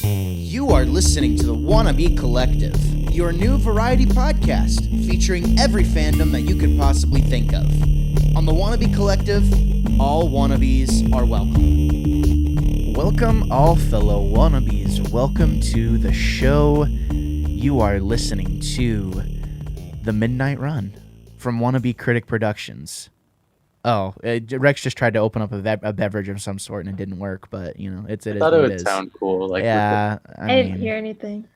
You are listening to the Wannabe Collective, your new variety podcast featuring every fandom that you could possibly think of. On the Wannabe Collective, all wannabes are welcome. Welcome, all fellow wannabes. Welcome to the show. You are listening to The Midnight Run from Wannabe Critic Productions. Oh, Rex just tried to open up a beverage of some sort and it didn't work, but you know, it is thought what it it would is. sound cool. Like, yeah, I didn't hear anything.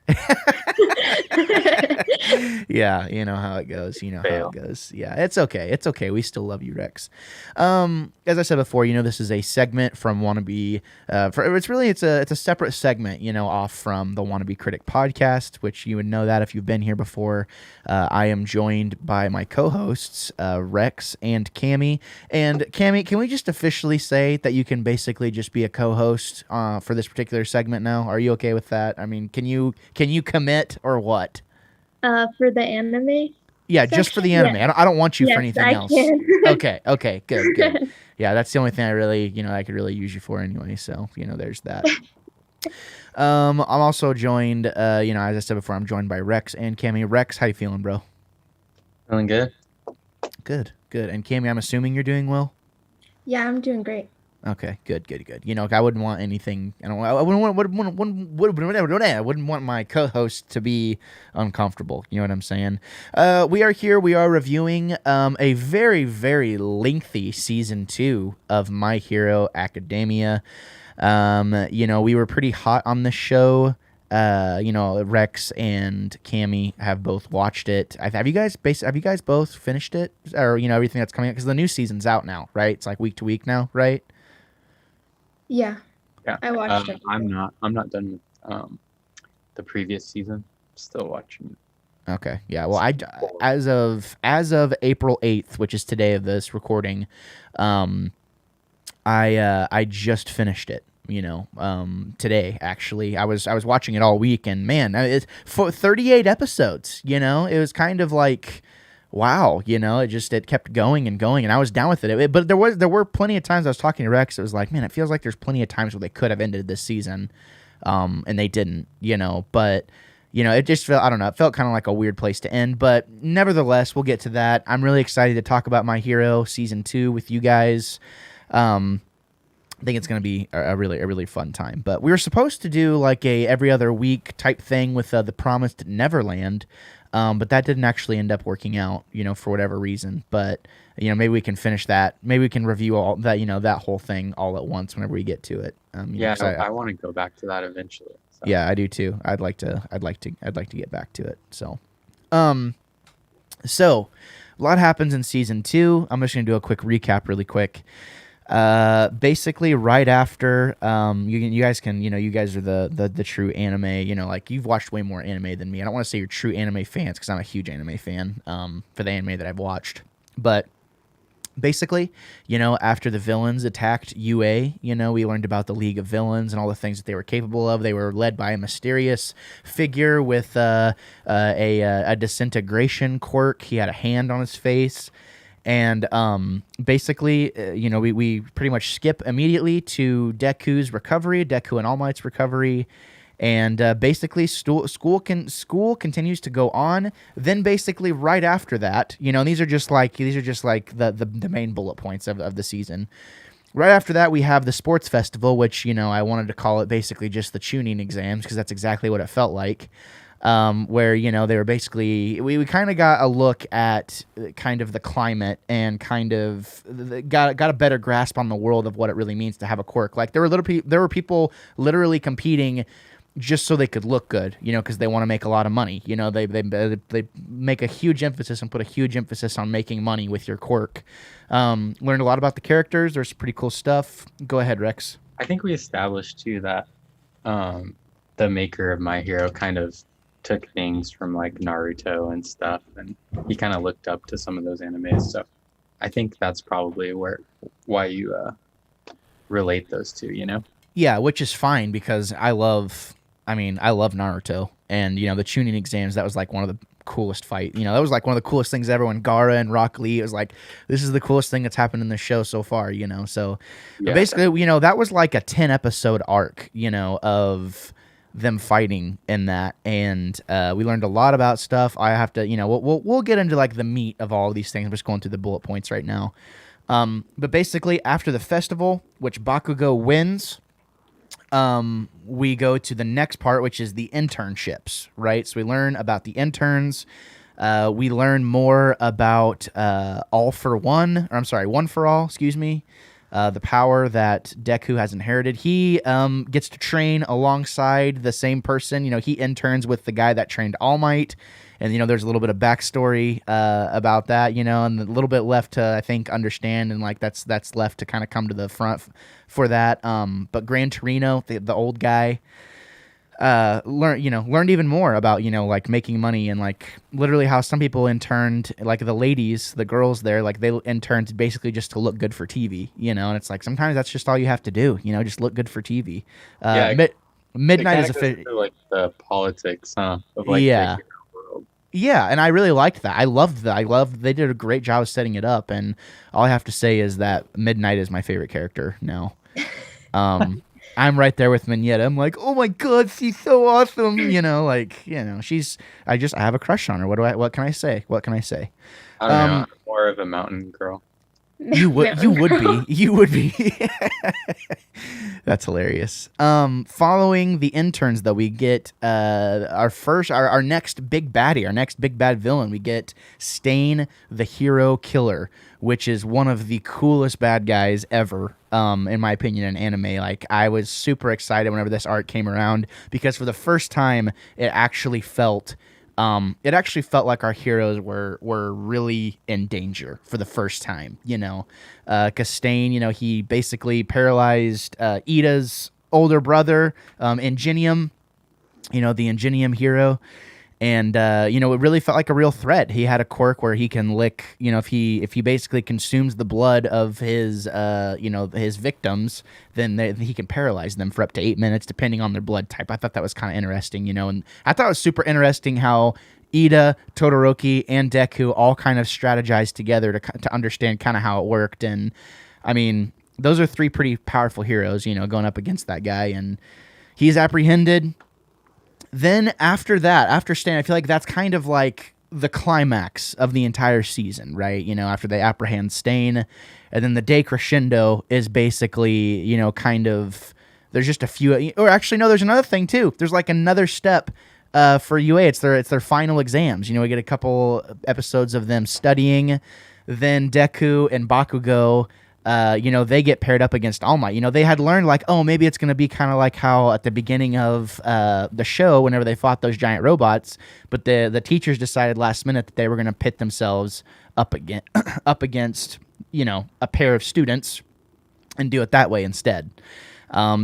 Yeah, you know how it goes. You know Fail. how it goes. Yeah, it's okay. It's okay. We still love you, Rex. As I said before, you know, this is a segment from Wannabe. It's a separate segment, you know, off from the Wannabe Critic podcast, which you would know that if you've been here before. I am joined by my co-hosts, Rex and Cammy. And Cammy, can we just officially say that you can basically just be a co-host for this particular segment now? Are you okay with that? I mean, can you commit or what? For the anime? Yeah, just for the anime. Yeah. I don't want you Yes, for anything I else. can. Okay, good. Yeah, that's the only thing I could really use you for anyway. So, you know, there's that. I'm also joined, you know, as I said before, I'm joined by Rex and Cammy. Rex, how you feeling, bro? feeling good. Good. And Cammy, I'm assuming you're doing well? Yeah, I'm doing great. Okay, good. You know, I wouldn't want anything. I wouldn't want my co-host to be uncomfortable. You know what I'm saying? We are here. We are reviewing a very, very lengthy season 2 of My Hero Academia. You know, we were pretty hot on this show. You know, Rex and Cammy have both watched it. Have you guys both finished it, or you know everything that's coming out? Because the new season's out now, right? It's like week to week now, right? Yeah, Yeah, I watched it. I'm not done with the previous season. Still watching. Okay, yeah. Well, as of April 8th, which is today of this recording, I just finished it. You know, today actually, I was watching it all week, and man, it's for 38 episodes. You know, it was kind of like, wow, you know, it kept going and going, and I was down with it. But there were plenty of times I was talking to Rex. It was like, man, it feels like there's plenty of times where they could have ended this season, and they didn't. You know, but you know, it just felt, I don't know, it felt kind of like a weird place to end. But nevertheless, we'll get to that. I'm really excited to talk about My Hero season 2 with you guys. I think it's going to be a really fun time. But we were supposed to do like a every other week type thing with The Promised Neverland, but that didn't actually end up working out, you know, for whatever reason. But you know, maybe we can finish that. Maybe we can review all that, you know, that whole thing all at once whenever we get to it. Yeah, I want to go back to that eventually. So. Yeah, I do too. I'd like to get back to it. So, so a lot happens in season 2. I'm just gonna do a quick recap really quick. Basically right after you guys can, you know, you guys are the true anime, you know, like you've watched way more anime than me. I don't want to say you're true anime fans because I'm a huge anime fan for the anime that I've watched. But basically, you know, after the villains attacked UA, you know, we learned about the League of Villains and all the things that they were capable of. They were led by a mysterious figure with a disintegration quirk. He had a hand on his face. And basically, you know, we pretty much skip immediately to Deku's recovery, Deku and All Might's recovery, and basically school continues to go on. Then basically right after that, you know, and these are just like the main bullet points of the season. Right after that, we have the sports festival, which, you know, I wanted to call it basically just the tuning exams because that's exactly what it felt like. Where, you know, they were basically, we kind of got a look at kind of the climate and kind of got a better grasp on the world of what it really means to have a quirk. Like there were people literally competing just so they could look good, you know, because they want to make a lot of money. You know, they make a huge emphasis and put a huge emphasis on making money with your quirk. Learned a lot about the characters. There's pretty cool stuff. Go ahead, Rex. I think we established too that the maker of My Hero kind of took things from like Naruto and stuff, and he kind of looked up to some of those animes. So I think that's probably why you relate those two, you know? Yeah, which is fine because I love Naruto, and you know, the tuning exams, that was like one of the coolest fight. You know, that was like one of the coolest things ever when Gaara and Rock Lee, it was like, this is the coolest thing that's happened in the show so far, you know? So basically, you know, that was like a 10 episode arc, you know, of them fighting in that, and we learned a lot about stuff. I have to, we'll get into like the meat of all of these things. I'm just going through the bullet points right now. But basically, after the festival, which Bakugo wins, we go to the next part, which is the internships, right? So we learn about the interns. We learn more about One for All, excuse me. The power that Deku has inherited. He gets to train alongside the same person. He interns with the guy that trained All Might. And, there's a little bit of backstory about that, and a little bit left to, I think, understand. And, like, that's left to kind of come to the front for that. But Gran Torino, the old guy, learned even more about, like, making money and, like, literally how some people interned, like, the ladies, the girls there, like, they interned basically just to look good for TV, and it's like sometimes that's just all you have to do, just look good for TV. Midnight is like the politics, huh? Of, like, yeah. the hero world. Yeah, and I really liked that. I loved that. They did a great job of setting it up, and all I have to say is that Midnight is my favorite character now. I'm right there with Mignetta. I'm like, oh my god, she's so awesome. I have a crush on her. What can I say? What can I say? I don't know. I'm more of a mountain girl. You would be. That's hilarious. Following the interns, though, we get our next big baddie, our next big bad villain. We get Stain, the Hero Killer, which is one of the coolest bad guys ever, in my opinion, in anime. Like, I was super excited whenever this arc came around because for the first time, it actually felt like our heroes were really in danger for the first time, because Stain, he basically paralyzed Ida's older brother, Ingenium, the Ingenium hero. And, it really felt like a real threat. He had a quirk where he can lick, if he basically consumes the blood of his, his victims, then he can paralyze them for up to 8 minutes, depending on their blood type. I thought that was kind of interesting, and I thought it was super interesting how Ida, Todoroki, and Deku all kind of strategized together to understand kind of how it worked. And, I mean, those are three pretty powerful heroes, going up against that guy. And he's apprehended. Then after that, after Stain, I feel like that's kind of like the climax of the entire season, right? After they apprehend Stain, and then the day crescendo is basically, kind of, there's just a few, or actually, no, there's another thing too. There's like another step for UA. It's their final exams. We get a couple episodes of them studying. Then Deku and Bakugo, they get paired up against All Might. They had learned like, oh, maybe it's going to be kind of like how at the beginning of the show, whenever they fought those giant robots, but the teachers decided last minute that they were going to pit themselves up against, a pair of students and do it that way instead.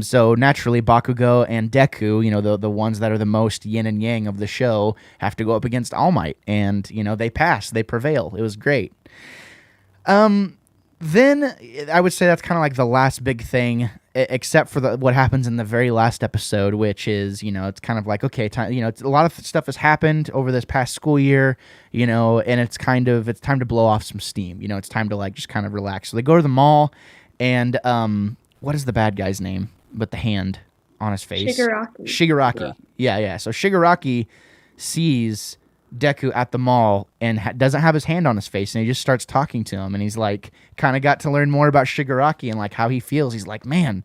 So naturally, Bakugo and Deku, the ones that are the most yin and yang of the show, have to go up against All Might, and they pass, they prevail. It was great. Then I would say that's kind of like the last big thing, except for what happens in the very last episode, which is, it's kind of like, okay, time, it's, a lot of stuff has happened over this past school year, and it's time to blow off some steam. It's time to like just kind of relax. So they go to the mall, and what is the bad guy's name with the hand on his face? Shigaraki. Yeah. So Shigaraki sees Deku at the mall and doesn't have his hand on his face, and he just starts talking to him, and he's like kind of got to learn more about Shigaraki and like how he feels. He's like, man,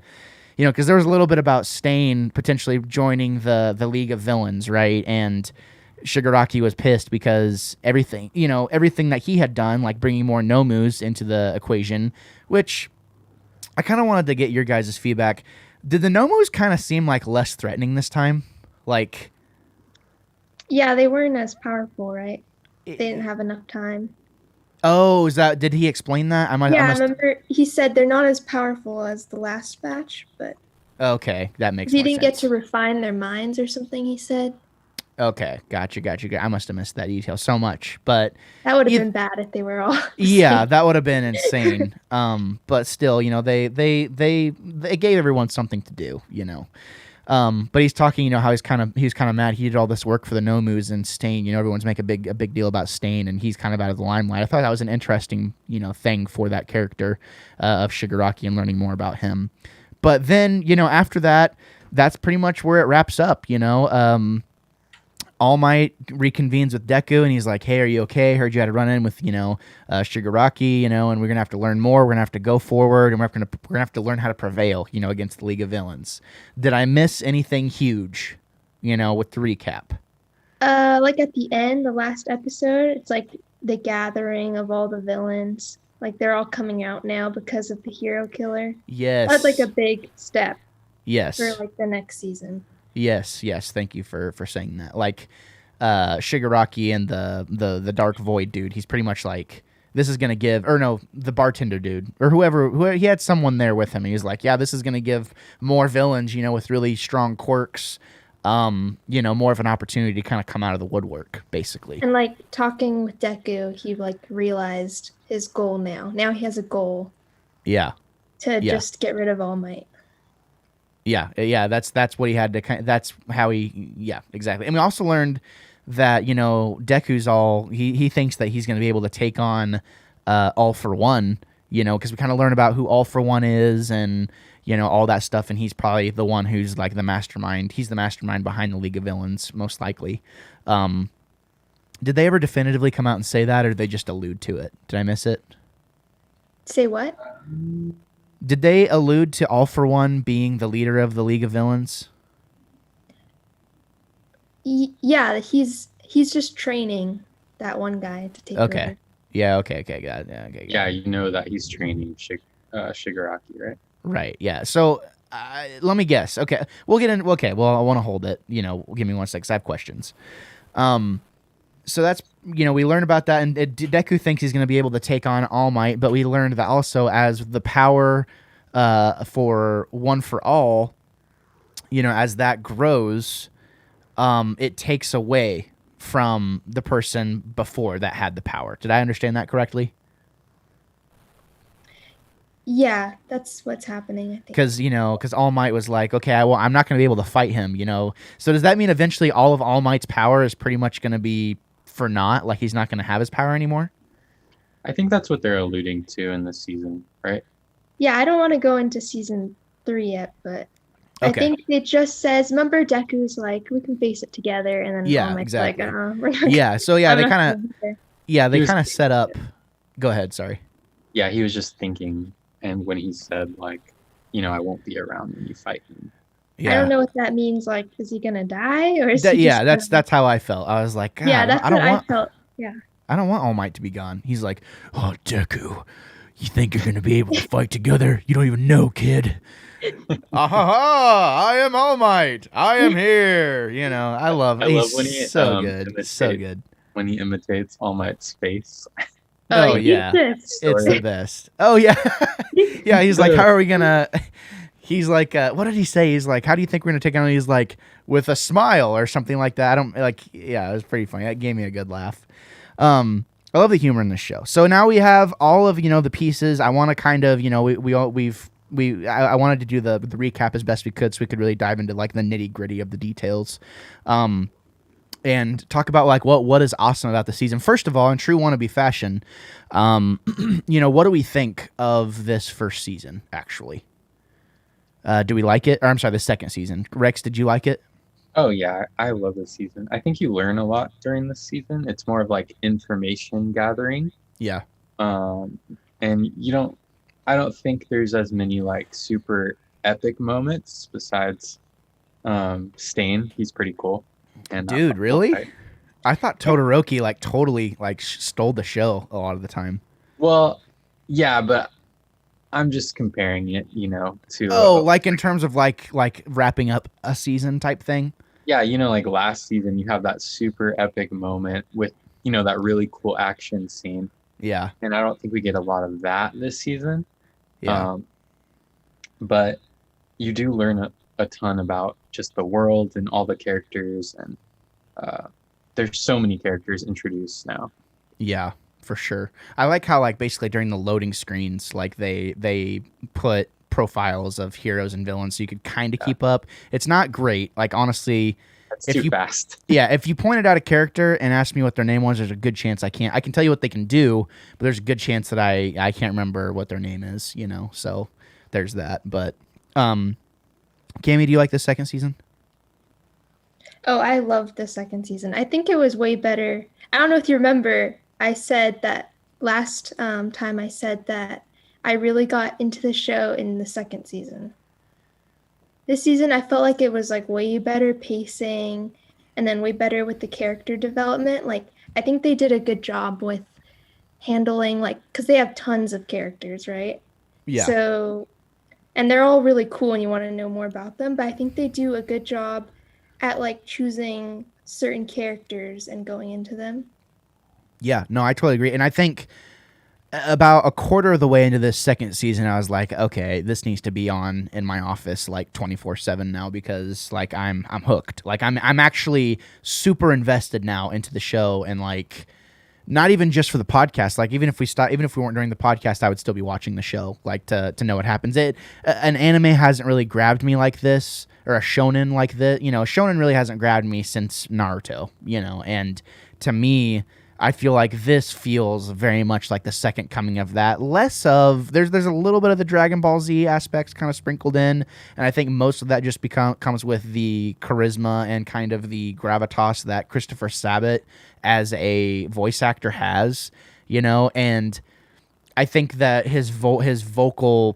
because there was a little bit about Stain potentially joining the League of Villains, right? And Shigaraki was pissed because everything that he had done, like bringing more Nomus into the equation, which I kind of wanted to get your guys' feedback. Did the Nomus kind of seem like less threatening this time? Like, yeah, they weren't as powerful, right? They didn't have enough time. Oh, did he explain that? I remember he said they're not as powerful as the last batch, but okay, that makes more sense. He didn't get to refine their minds or something, he said. Okay, gotcha. I must have missed that detail so much, but that would have been bad if they were all. Yeah, that would have been insane. But still, they gave everyone something to do, But he's talking, how he's kind of mad. He did all this work for the Nomus and Stain. Everyone's making a big deal about Stain, and he's kind of out of the limelight. I thought that was an interesting, thing for that character of Shigaraki and learning more about him. But then, after that, that's pretty much where it wraps up. All Might reconvenes with Deku, and he's like, "Hey, are you okay? Heard you had to run in with Shigaraki, and we're gonna have to learn more. We're gonna have to go forward, and we're gonna have to learn how to prevail, against the League of Villains." Did I miss anything huge, with the recap? Like at the end, the last episode, it's like the gathering of all the villains. Like they're all coming out now because of the hero killer. Yes, That's like a big step yes for like the next season. Yes. Thank you for saying that. Like, Shigaraki and the Dark Void dude. He's pretty much like, this is gonna give, or no, the bartender dude or whoever he had someone there with him. He was like, yeah, this is gonna give more villains, with really strong quirks, more of an opportunity to kind of come out of the woodwork, basically. And like talking with Deku, he like realized his goal now. Now he has a goal. Yeah. To just get rid of All Might. Yeah, that's what he had to that's how yeah, exactly. And we also learned that, Deku's he thinks that he's going to be able to take on All For One, because we kind of learn about who All For One is and, all that stuff, and he's probably the one who's like the mastermind. He's the mastermind behind the League of Villains, most likely. Did they ever definitively come out and say that, or did they just allude to it? Did I miss it? Say what? Did they allude to All For One being the leader of the League of Villains? Yeah, he's just training that one guy to take Okay. over. Yeah, okay, got it. Yeah, okay. That he's training Shigaraki, right? Right, yeah. So, let me guess. Okay, we'll get in. Okay, well, I want to hold it. Give me 1 second, 'cause I have questions. So that's, we learned about that, and Deku thinks he's going to be able to take on All Might, but we learned that also as the power for One For All, as that grows, it takes away from the person before that had the power. Did I understand that correctly? Yeah, that's what's happening, I think. Because All Might was like, okay, I'm not going to be able to fight him, So does that mean eventually all of All Might's power is pretty much going to be for naught? Like he's not going to have his power anymore? I think that's what they're alluding to in this season, right? Yeah, I don't want to go into season 3 yet, but okay. I think it just says, remember Deku's like, we can face it together, and then yeah, All Might's exactly. like, we're not yeah, so yeah, they kind of set up. Thinking. Go ahead, sorry. Yeah, he was just thinking, and when he said like, I won't be around when you fight him. Yeah. I don't know what that means. Like, is he gonna die, or is he that's how I felt. I was like, God, yeah, that's what I felt. Yeah, I don't want All Might to be gone. He's like, oh, Deku, you think you're gonna be able to fight together? You don't even know, kid. I am All Might. I am here. I love when he so good, so good when he imitates All Might's face. Oh yeah, it's the best. Oh yeah, yeah. He's like, how are we gonna? He's like, what did he say? He's like, how do you think we're going to take on? He's like, with a smile or something like that. I don't like, yeah, it was pretty funny. That gave me a good laugh. I love the humor in this show. So now we have all of, the pieces. I want to kind of, I wanted to do the recap as best we could so we could really dive into like the nitty gritty of the details. And talk about like what is awesome about the season. First of all, in true wannabe fashion, what do we think of this first season, actually? Do we like it? Or I'm sorry, the second season. Rex, did you like it? Oh yeah, I love this season. I think you learn a lot during this season. It's more of like information gathering. Yeah. And I don't think there's as many like super epic moments besides Stain. He's pretty cool. And dude, really? I thought Todoroki like totally like stole the show a lot of the time. Well, yeah, but I'm just comparing it, to... like in terms of like wrapping up a season type thing? Yeah, like last season, you have that super epic moment with, that really cool action scene. Yeah. And I don't think we get a lot of that this season. Yeah. But you do learn a ton about just the world and all the characters. And there's so many characters introduced now. Yeah. For sure. I like how like basically during the loading screens, like they put profiles of heroes and villains so you could kind of keep up. It's not great. Like honestly, that's too fast. Yeah, if you pointed out a character and asked me what their name was, there's a good chance I can tell you what they can do, but there's a good chance that I can't remember what their name is, So there's that. But Cammy, do you like the second season? Oh, I loved the second season. I think it was way better. I don't know if you remember, I said that last time I said that I really got into the show in the second season. This season, I felt like it was like way better pacing and then way better with the character development. Like, I think they did a good job with handling, like, because they have tons of characters, right? Yeah. So, and they're all really cool and you want to know more about them, but I think they do a good job at like choosing certain characters and going into them. Yeah, no, I totally agree. And I think about a quarter of the way into this second season, I was like, okay, this needs to be on in my office like 24/7 now, because like I'm hooked. Like I'm actually super invested now into the show, and like not even just for the podcast. Like even if we weren't doing the podcast, I would still be watching the show, like to know what happens. An anime hasn't really grabbed me like this, or a shonen like this. You know, a shonen really hasn't grabbed me since Naruto. You know, and to me, I feel like this feels very much like the second coming of that. Less of there's a little bit of the Dragon Ball Z aspects kind of sprinkled in, and I think most of that just comes with the charisma and kind of the gravitas that Christopher Sabat as a voice actor has, you know. And I think that his vocal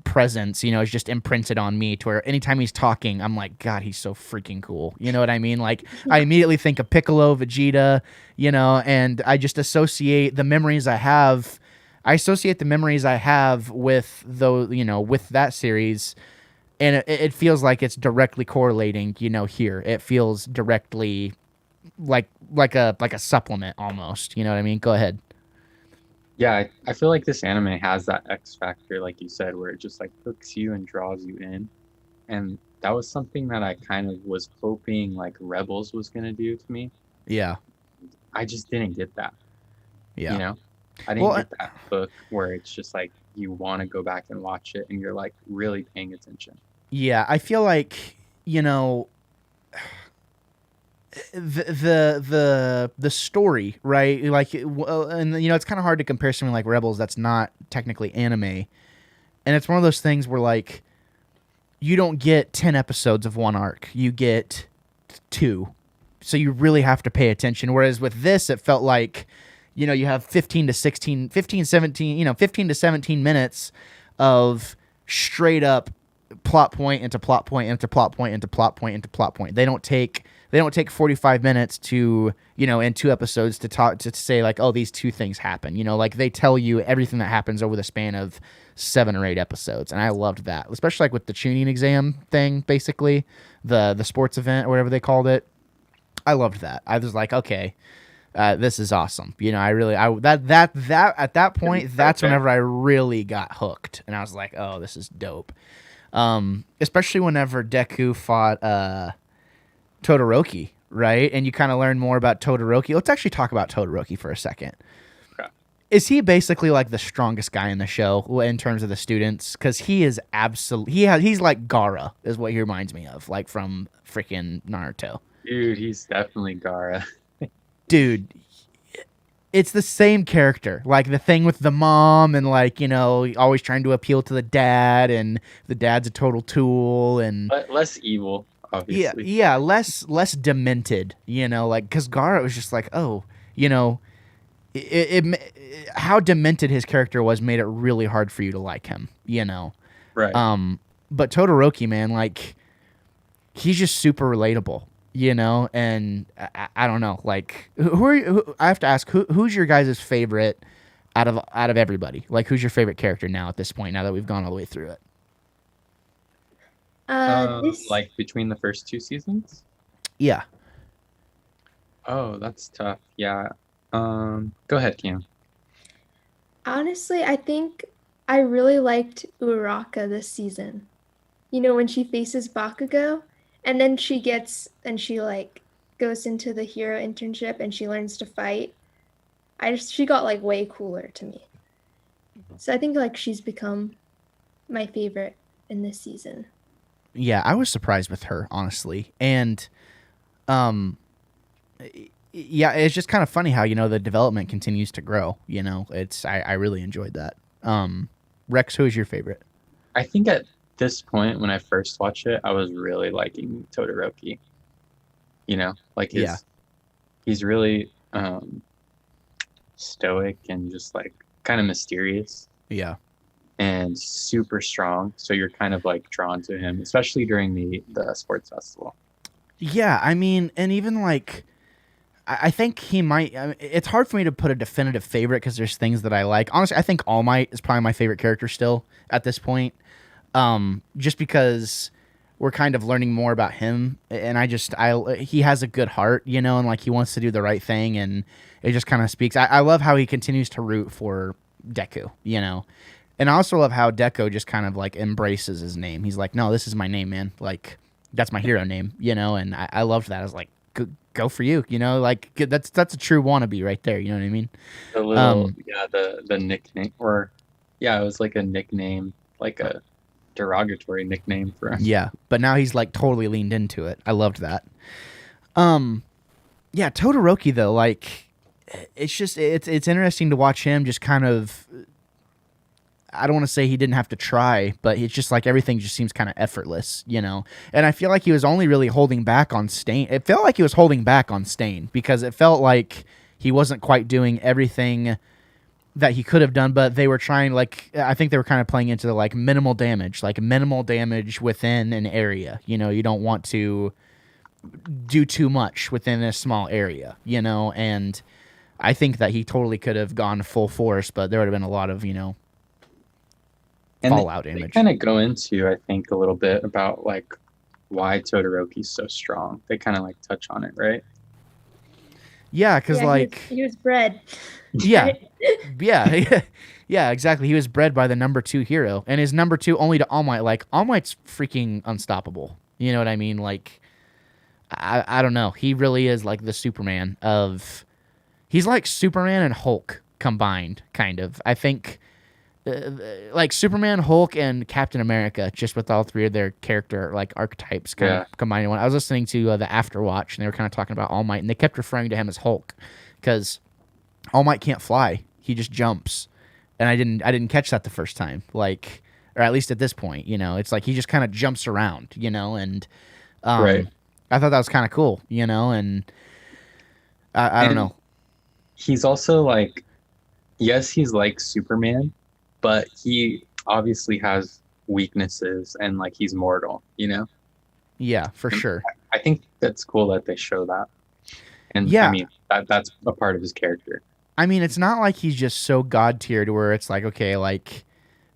presence, you know, is just imprinted on me to where anytime he's talking, I'm like, God, he's so freaking cool. You know what I mean? Like, I immediately think of Piccolo, Vegeta, you know, and I just associate the memories I have. I associate the memories I have with with that series, and it feels like it's directly correlating, you know, here. It feels directly like a supplement almost. You know what I mean? Go ahead. Yeah, I feel like this anime has that X factor, like you said, where it just like hooks you and draws you in. And that was something that I kind of was hoping like Rebels was gonna do to me. Yeah. I just didn't get that. Yeah. You know? I didn't get that hook where it's just like you want to go back and watch it and you're like really paying attention. Yeah, I feel like, you know, the story, right? Like, and you know, it's kind of hard to compare something like Rebels that's not technically anime, and it's one of those things where like you don't get 10 episodes of one arc, you get 2, so you really have to pay attention. Whereas with this, it felt like, you know, you have 15 to 17 minutes of straight up plot point into plot point into plot point into plot point into plot point. They don't take 45 minutes to, you know, in 2 episodes to say like, oh, these 2 things happen. You know, like they tell you everything that happens over the span of 7 or 8 episodes. And I loved that, especially like with the tuning exam thing, basically the sports event or whatever they called it. I loved that. I was like, okay, this is awesome. You know, that at that point, that's whenever I really got hooked, and I was like, oh, this is dope. Especially whenever Deku fought Todoroki, right? And you kind of learn more about Todoroki. Let's actually talk about Todoroki for a second. Okay. Is he basically like the strongest guy in the show in terms of the students? Because he is he's like Gaara, is what he reminds me of, like from freaking Naruto. Dude, he's definitely Gaara. Dude, it's the same character. Like the thing with the mom and like, you know, always trying to appeal to the dad, and the dad's a total tool, and But less evil. Obviously. Yeah, less demented, you know, like, because Gaara was just like, oh, you know, how demented his character was made it really hard for you to like him, you know. Right. But Todoroki, man, like, he's just super relatable, you know, and I don't know, like, I have to ask, who's your guys' favorite out of everybody? Like, who's your favorite character now at this point, now that we've gone all the way through it? Like between the first 2 seasons? Yeah. Oh, that's tough. Yeah. Go ahead, Cam. Honestly, I think I really liked Uraraka this season. You know, when she faces Bakugo, and then she like goes into the hero internship and she learns to fight. She got like way cooler to me. So I think like she's become my favorite in this season. Yeah, I was surprised with her, honestly. And yeah, it's just kind of funny how, you know, the development continues to grow, you know. I really enjoyed that. Rex, who is your favorite? I think at this point, when I first watched it, I was really liking Todoroki. You know, like Yeah. he's really stoic and just like kind of mysterious Yeah. and super strong. So you're kind of like drawn to him, especially during the sports festival. Yeah, I mean, and even like, I think he might. I mean, it's hard for me to put a definitive favorite because there's things that I like. Honestly, I think All Might is probably my favorite character still at this point. Just because we're kind of learning more about him, and he has a good heart, you know, and like he wants to do the right thing, and it just kind of speaks. I love how he continues to root for Deku, you know, and I also love how Deku just kind of like embraces his name. He's like, no, this is my name, man. Like that's my hero name, you know, and I loved that. I was like, go for you, you know, like that's a true wannabe right there. You know what I mean? The little the nickname, or yeah, it was like a nickname, like a derogatory nickname for him. Yeah, but now he's like totally leaned into it. I loved that. Yeah, Todoroki though, like it's interesting to watch him just kind of. I don't want to say he didn't have to try, but it's just like everything just seems kind of effortless, you know. And I feel like he was only really holding back on Stain. It felt like he was holding back on Stain because it felt like he wasn't quite doing everything that he could have done, but they were trying, like, I think they were kind of playing into the like minimal damage within an area. You know, you don't want to do too much within a small area, you know, and I think that he totally could have gone full force, but there would have been a lot of, you know, And fallout they damage. kind of go into, I think, a little bit about like why Todoroki's so strong. They kind of like touch on it, right? Yeah, because Yeah, like he was bred. yeah, right? yeah, yeah, exactly. He was bred by the number 2 hero, and his number 2 only to All Might. Like All Might's freaking unstoppable. You know what I mean? Like I don't know. He really is like the Superman of. He's like Superman and Hulk combined, kind of. I think. Like Superman, Hulk, and Captain America, just with all three of their character like archetypes kind of combined in one. I was listening to the Afterwatch, and they were kind of talking about All Might, and they kept referring to him as Hulk because All Might can't fly; he just jumps, and I didn't catch that the first time, like, or at least at this point, you know, it's like he just kind of jumps around, you know, and Right. I thought that was kind of cool, you know, and I don't And know, he's also like, yes, he's like Superman, but he obviously has weaknesses and like he's mortal, you know? yeah, for And sure, I think that's cool that they show that. And I yeah. mean, that's a part of his character. I mean, it's not like he's just so god tier to where it's like, okay, like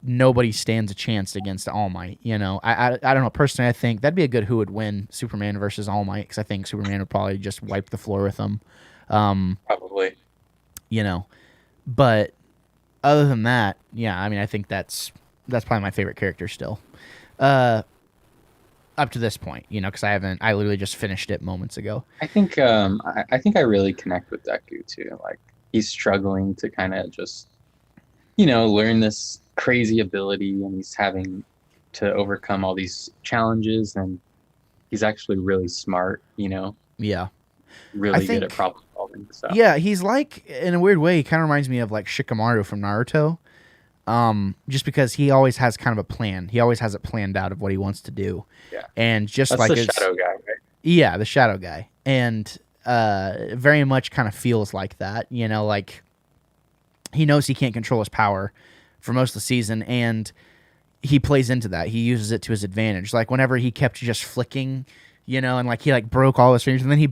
nobody stands a chance against All Might. You know, I don't know. Personally, I think that'd be a good who would win Superman versus All Might because I think Superman would probably just wipe the floor with him. Probably. You know, but other than that, yeah, I mean, I think that's probably my favorite character still. Up to this point, you know, because I literally just finished it moments ago. I think I think I really connect with Deku too. Like he's struggling to kind of just, learn this crazy ability, and he's having to overcome all these challenges, and he's actually really smart, Yeah, really good think at problem solving. So yeah, he's like in a weird way, he kind of reminds me of like Shikamaru from Naruto. Just because he always has kind of a plan. He always has it planned out of what he wants to do. yeah, And just that's like the shadow guy, right? yeah, the shadow guy. And very much kind of feels like that, you know, like he knows he can't control his power for most of the season, and he plays into that. He uses it to his advantage. Like whenever he kept just flicking, you know, and like he like broke all his fingers, and then he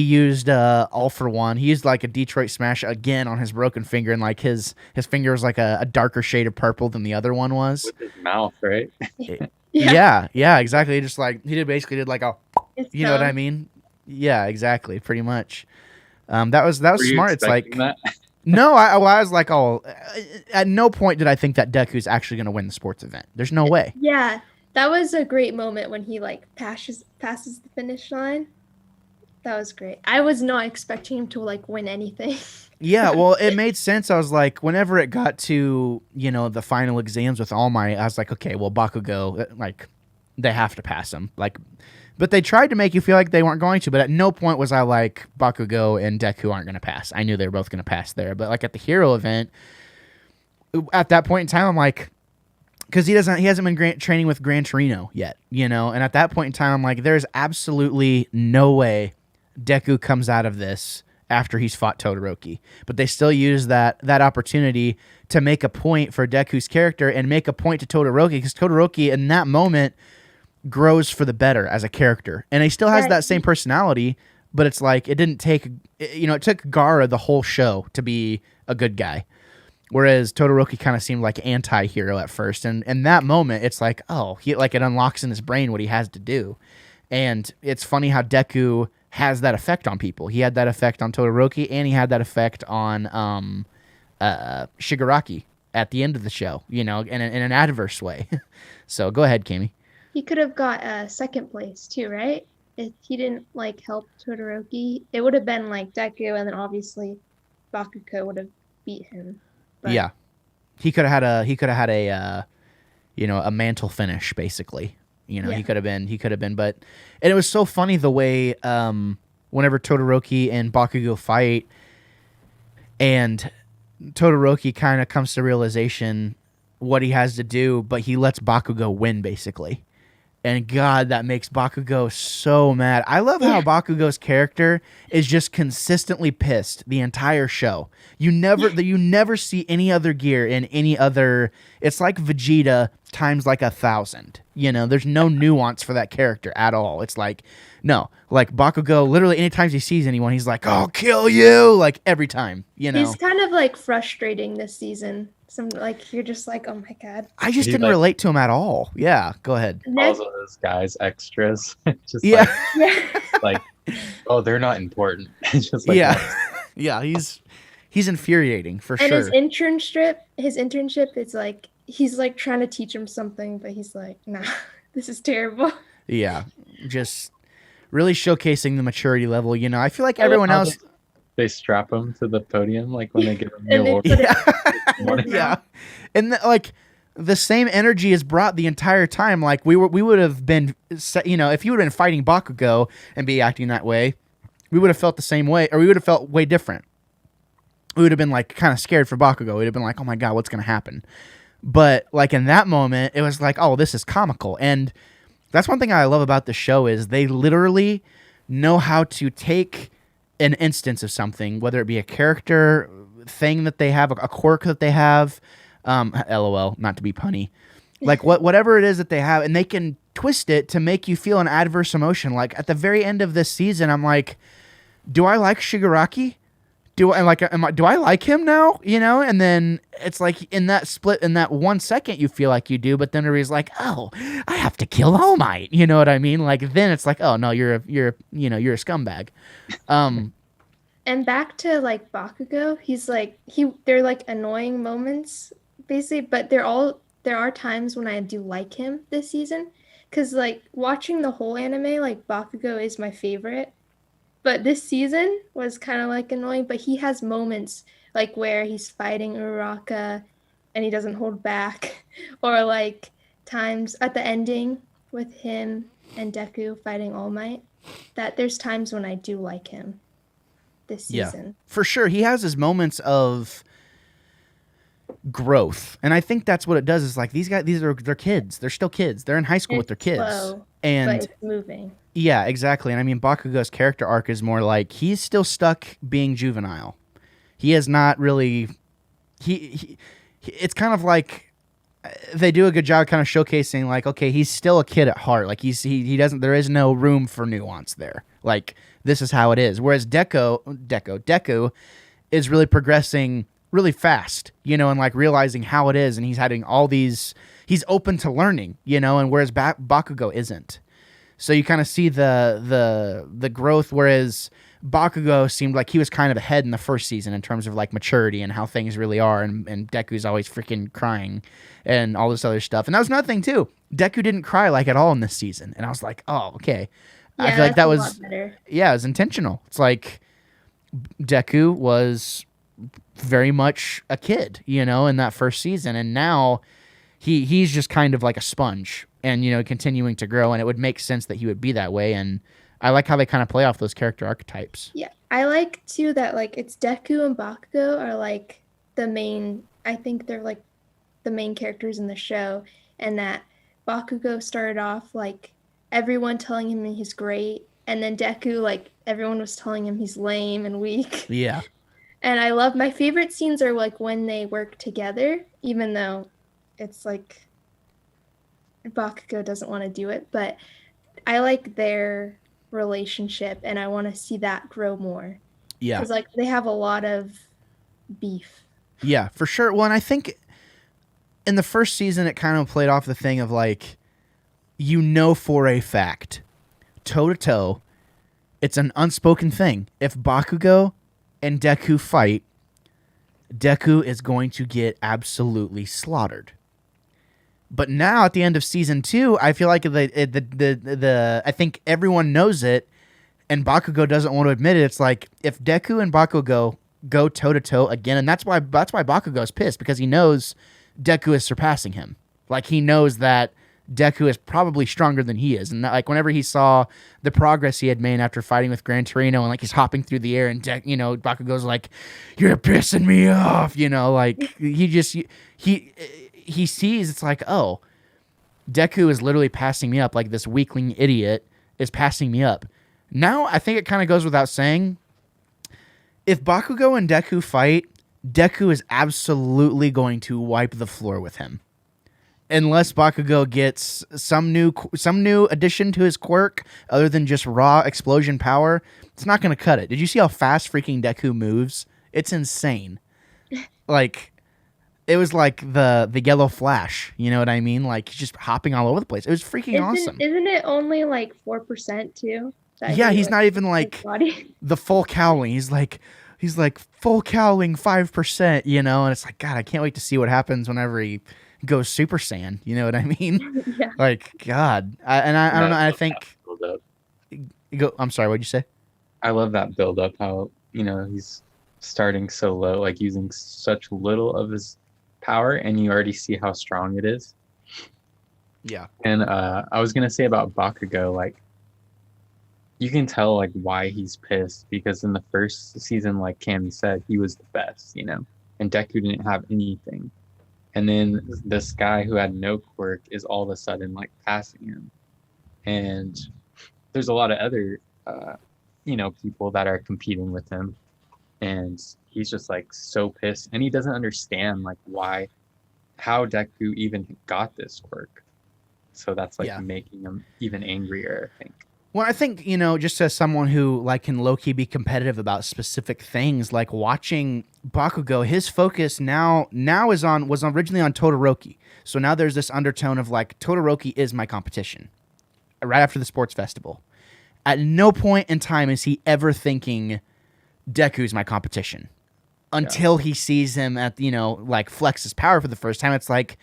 used all for one. He used like a Detroit Smash again on his broken finger, and like his finger was like a darker shade of purple than the other one was. With his mouth, right? Yeah, exactly. Just like he basically did like a, It's you know what I dumb. mean? Yeah, exactly, pretty much. That was Were you smart. It's like expecting that? no, I was like, oh, at no point did I think that Deku's actually going to win the sports event. There's no way. Yeah, that was a great moment when he like passes the finish line. That was great. I was not expecting him to like win anything. Yeah, well, it made sense. I was like, whenever it got to, you know, the final exams with All Might, I was like, okay, well, Bakugo, like, they have to pass him. Like, but they tried to make you feel like they weren't going to, but at no point was I like, Bakugo and Deku aren't going to pass. I knew they were both going to pass there. But like at the hero event, at that point in time, I'm like, because he hasn't been training with Gran Torino yet, you know. And at that point in time, I'm like, there's absolutely no way Deku comes out of this after he's fought Todoroki. But they still use that opportunity to make a point for Deku's character and make a point to Todoroki, because Todoroki in that moment grows for the better as a character, and he still has that same personality. But it's like it didn't take, you know, it took Gaara the whole show to be a good guy. Whereas Todoroki kind of seemed like anti-hero at first. And in that moment, it's like, oh, it unlocks in his brain what he has to do. And it's funny how Deku has that effect on people. He had that effect on Todoroki, and he had that effect on Shigaraki at the end of the show, you know, in an adverse way. So go ahead, Kami. He could have got second place too, right? If he didn't like help Todoroki, it would have been like Deku, and then obviously Bakugo would have beat him. But yeah, he could have had a you know, a mantle finish basically. You know, he could have been, but and it was so funny the way whenever Todoroki and Bakugo fight, and Todoroki kind of comes to realization what he has to do, but he lets Bakugo win basically. And God, that makes Bakugo so mad. I love how Bakugo's character is just consistently pissed the entire show. You never see any other gear in any other. It's like Vegeta times like 1,000. You know, there's no nuance for that character at all. It's like, no, like Bakugo, literally anytime he sees anyone, he's like, "I'll kill you!" Like every time. You know, he's kind of like frustrating this season. Some like you're just like, oh my God. I just didn't relate to him at all. Yeah, go ahead. Calls all those guys extras. Just like, oh, they're not important. It's just like, yeah, he's infuriating for sure. And his internship, it's like he's like trying to teach him something, but he's like, nah, this is terrible. Yeah, just really showcasing the maturity level. You know, I feel like everyone else. They strap him to the podium like when they give him the award. Yeah, and like the same energy is brought the entire time. Like we would have been, you know, if you would have been fighting Bakugo and be acting that way, we would have felt the same way, or we would have felt way different. We would have been like kind of scared for Bakugo. We'd have been like, oh my God, what's going to happen? But like in that moment, it was like, oh, this is comical. And that's one thing I love about the show is they literally know how to take an instance of something, whether it be a character thing that they have, a quirk that they have, LOL, not to be punny, like whatever it is that they have, and they can twist it to make you feel an adverse emotion. Like at the very end of this season, I'm like, do I like Shigaraki? Do I like him now? You know, and then it's like in that split, in that 1 second, you feel like you do, but then everybody's like, oh, I have to kill All Might. You know what I mean? Like then it's like, oh no, you're a scumbag. And back to like Bakugo, he's like they're like annoying moments basically, but there are times when I do like him this season, because like watching the whole anime, like Bakugo is my favorite. But this season was kind of like annoying, but he has moments like where he's fighting Uraraka and he doesn't hold back, or like times at the ending with him and Deku fighting All Might, that there's times when I do like him this season. Yeah, for sure. He has his moments of growth, and I think that's what it does. Is like they're kids. They're still kids. They're in high school with their kids, slow, and but it's moving. Yeah, exactly. And I mean, Bakugo's character arc is more like he's still stuck being juvenile. He is not really. It's kind of like they do a good job kind of showcasing like, okay, he's still a kid at heart. Like he doesn't. There is no room for nuance there. Like this is how it is. Whereas Deku is really progressing really fast, you know, and like realizing how it is, and he's having all these. He's open to learning, you know, and whereas Bakugo isn't. So you kind of see the growth, whereas Bakugo seemed like he was kind of ahead in the first season in terms of like maturity and how things really are, and Deku's always freaking crying and all this other stuff. And that was another thing too. Deku didn't cry like at all in this season, and I was like, oh, okay. Yeah, I feel like that was better. Yeah, it was intentional. It's like Deku was very much a kid, you know, in that first season, and now he's just kind of like a sponge. And, you know, continuing to grow, and it would make sense that he would be that way. And I like how they kind of play off those character archetypes. Yeah, I like, too, that, like, it's Deku and Bakugo are, like, the main, I think they're, like, the main characters in the show, and that Bakugo started off like everyone telling him he's great, and then Deku, like everyone was telling him he's lame and weak. Yeah. And I love, my favorite scenes are like when they work together, even though it's like Bakugo doesn't want to do it, but I like their relationship and I want to see that grow more. Yeah. Because like they have a lot of beef. Yeah, for sure. Well, and I think in the first season, it kind of played off the thing of like, you know, for a fact, toe to toe, it's an unspoken thing. If Bakugo and Deku fight, Deku is going to get absolutely slaughtered. But now at the end of season 2, I feel like I think everyone knows it, and Bakugo doesn't want to admit it. It's like if Deku and Bakugo go toe to toe again, and that's why Bakugo's pissed, because he knows Deku is surpassing him. Like he knows that Deku is probably stronger than he is, and like whenever he saw the progress he had made after fighting with Gran Torino, and like he's hopping through the air, and Bakugo's like, "You're pissing me off," like he sees it's like, oh, Deku is literally passing me up, like this weakling idiot is passing me up. Now I think it kind of goes without saying, if Bakugo and Deku fight, Deku is absolutely going to wipe the floor with him. Unless Bakugo gets some new addition to his quirk other than just raw explosion power, it's not going to cut it. Did you see how fast freaking Deku moves? It's insane. Like, it was like the yellow Flash, you know what I mean? Like, he's just hopping all over the place. It was freaking awesome. Isn't it only like 4% too? Yeah, he's not even like the full cowling. He's like full cowling 5%, and it's like, God, I can't wait to see what happens whenever he goes Super Saiyan. You know what I mean? Yeah. Like, God. I don't know. I think. I'm sorry. What'd you say? I love that build up. How he's starting so low, like using such little of his power, and you already see how strong it is. Yeah. And I was gonna say about Bakugo, like, you can tell like why he's pissed, because in the first season, like Cammy said, he was the best, and Deku didn't have anything. And then this guy who had no quirk is all of a sudden like passing him. And there's a lot of other, people that are competing with him. And he's just like so pissed. And he doesn't understand like how Deku even got this quirk. So that's like making him even angrier, I think. Well, I think, just as someone who like can low-key be competitive about specific things, like watching Bakugo, his focus now was originally on Todoroki. So now there's this undertone of like, Todoroki is my competition. Right after the sports festival. At no point in time is he ever thinking Deku's my competition. Until he sees him at, like flex his power for the first time. It's like,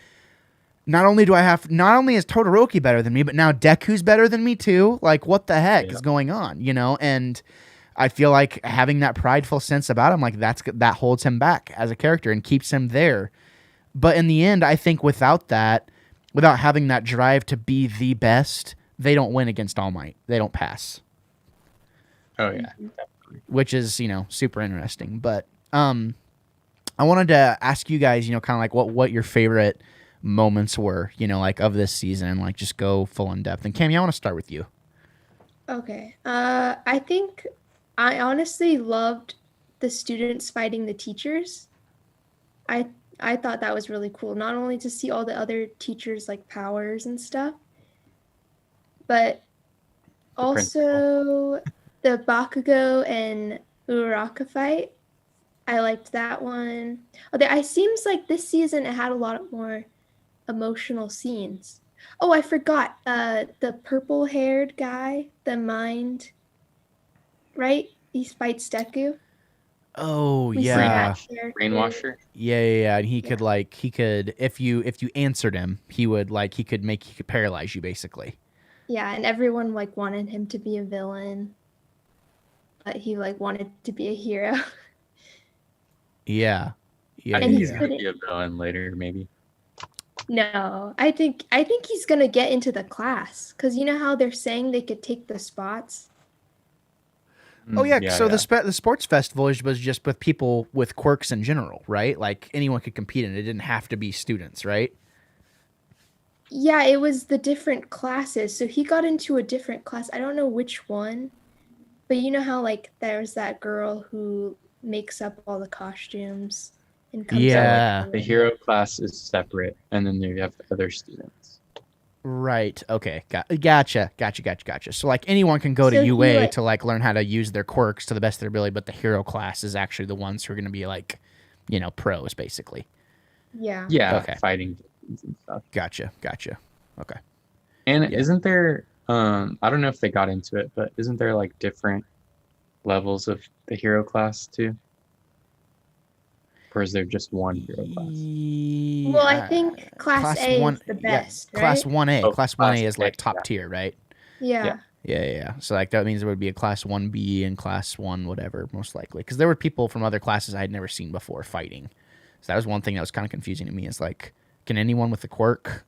not only is Todoroki better than me, but now Deku's better than me too. Like, what the heck is going on? And I feel like having that prideful sense about him, like that holds him back as a character and keeps him there. But in the end, I think without having that drive to be the best, they don't win against All Might. They don't pass. Oh yeah, definitely. Which is, super interesting. But I wanted to ask you guys, kind of like what your favorite moments were, like of this season, and like just go full in depth. And Cammy, I want to start with you. Okay. I think I honestly loved the students fighting the teachers. I thought that was really cool. Not only to see all the other teachers like powers and stuff, but also the Bakugo and Uraraka fight. I liked that one. It seems like this season it had a lot more emotional scenes. Oh, I forgot. The purple-haired guy, the mind, right? He fights Deku. Oh yeah, Brainwasher. Yeah. And he could if you answered him, he could paralyze you basically. Yeah, and everyone like wanted him to be a villain, but he like wanted to be a hero. Yeah. I think he's gonna be a villain later, maybe. No, I think he's gonna get into the class, because you know how they're saying they could take the spots. Oh yeah, Yeah, so yeah. the sports festival was just with people with quirks in general, right? Like anyone could compete in it. It didn't have to be students, right? Yeah, it was the different classes. So he got into a different class. I don't know which one, but you know how like there's that girl who makes up all the costumes and comes Yeah, up with like Yeah. the the hero class is separate, and then you have other students. Right. Okay. Gotcha. So like anyone can go to so he UA like to like learn how to use their quirks to the best of their ability, but the hero class is actually the ones who are going to be like, pros basically. yeah. Yeah, Okay. fighting demons and stuff. Gotcha. Okay. And Yeah. isn't there? I don't know if they got into it, but isn't there like different levels of the hero class too? Or is there just one hero class? Well, I think class Class A one, is the yeah, best, class right? 1A. Oh, Class class 1A is A, like top yeah. tier, right? Yeah. Yeah. So like that means there would be a class 1B and class 1 whatever most likely, because there were people from other classes I had never seen before fighting. So that was one thing that was kind of confusing to me. Is like, can anyone with a quirk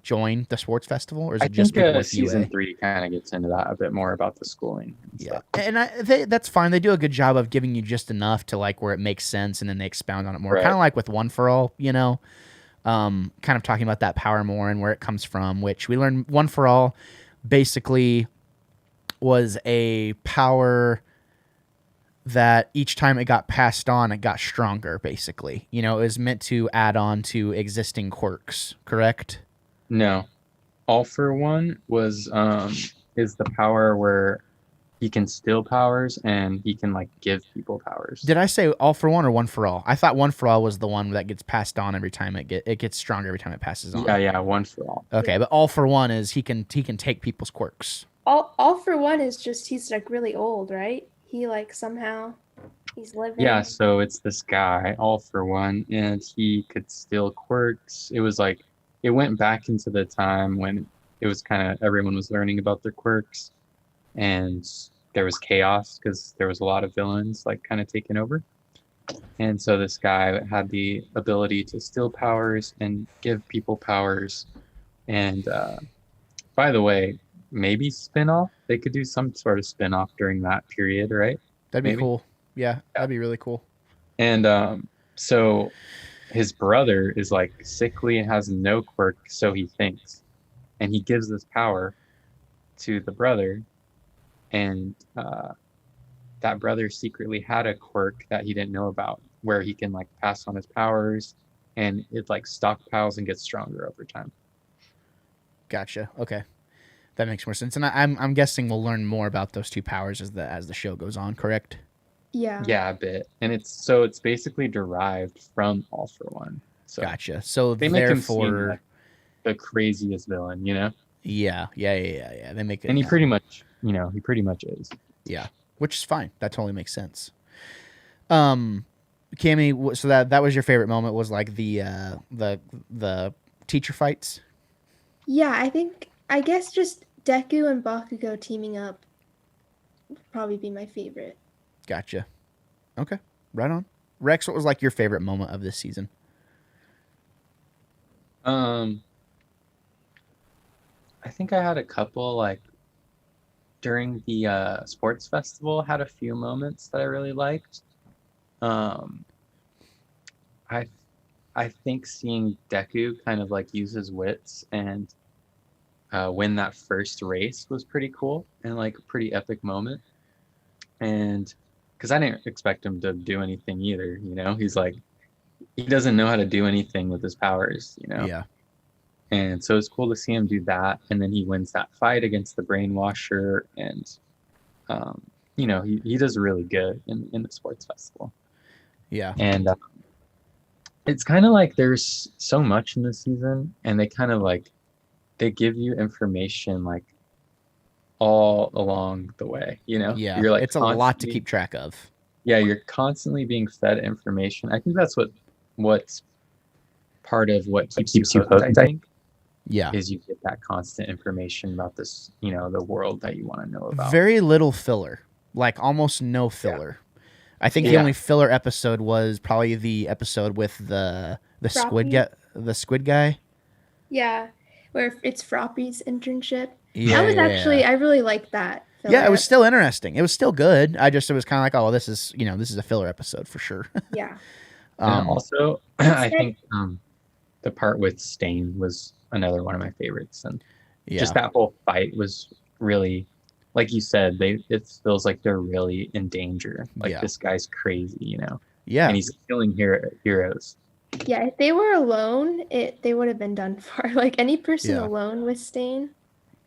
join the sports festival, or is I it just think people with season UA? 3 kind of gets into that a bit more about the schooling and Yeah, stuff. and that's fine. They do a good job of giving you just enough to like where it makes sense, and then they expound on it more. Right. Kind of like with One for All, kind of talking about that power more and where it comes from. Which we learned One for All basically was a power that each time it got passed on, it got stronger. Basically, it was meant to add on to existing quirks. Correct? No, All for One was is the power where he can steal powers and he can like give people powers. Did I say All for One or One for All? I thought One for All was the one that gets passed on every time it gets stronger every time it passes on. Yeah, One for All. Okay, but All for One is he can take people's quirks. All for one is just he's like really old, right? He like somehow he's living. Yeah, so it's this guy, All for One, and he could steal quirks. It was like it went back into the time when it was kind of everyone was learning about their quirks, and there was chaos because there was a lot of villains like kind of taking over. And so this guy had the ability to steal powers and give people powers. And by the way, maybe spin-off. They could do some sort of spin-off during that period, right? That'd be Maybe. cool. Yeah, that'd be really cool. And so his brother is like sickly and has no quirk, so he thinks. And he gives this power to the brother. And that brother secretly had a quirk that he didn't know about, where he can like pass on his powers, and it like stockpiles and gets stronger over time. Gotcha. Okay, that makes more sense. And I'm guessing we'll learn more about those two powers as the show goes on. Correct? Yeah. Yeah, a bit. And it's basically derived from All for One. So Gotcha. So they make him seem therefore, like the craziest villain, you know? yeah. They make it, And he pretty much is. yeah, which is fine. That totally makes sense. Cammy, so that was your favorite moment, was like the teacher fights. Yeah, I guess just Deku and Bakugo teaming up would probably be my favorite. Gotcha. Okay, right on. Rex, what was like your favorite moment of this season? I think I had a couple like during the sports festival. Had a few moments that I really liked. I think seeing Deku kind of like use his wits and win that first race was pretty cool and like a pretty epic moment. And because I didn't expect him to do anything either, he's like he doesn't know how to do anything with his powers, Yeah. And so it's cool to see him do that. And then he wins that fight against the brainwasher. And, he does really good in the sports festival. Yeah. And it's kind of like there's so much in this season. And they kind of like, they give you information like all along the way, Yeah. You're like it's a lot to keep track of. Yeah, you're constantly being fed information. I think that's what's part of what keeps you hooked, I think. Yeah. Is you get that constant information about this, the world that you want to know about. Very little filler, like almost no filler. Yeah. I think the only filler episode was probably the episode with the squid guy. Yeah, where it's Froppy's internship. Yeah, that was actually I really liked that. Yeah, it was ep. still interesting. It was still good. It was kind of like, oh, this is this is a filler episode for sure. Yeah. And also, I Instead- think the part with Stain was another one of my favorites, and Yeah, just that whole fight was really, like you said, it feels like they're really in danger. Like Yeah. this guy's crazy, yeah, and he's killing heroes. Yeah, if they were alone, they would have been done for. Like any person Yeah. alone with Stain,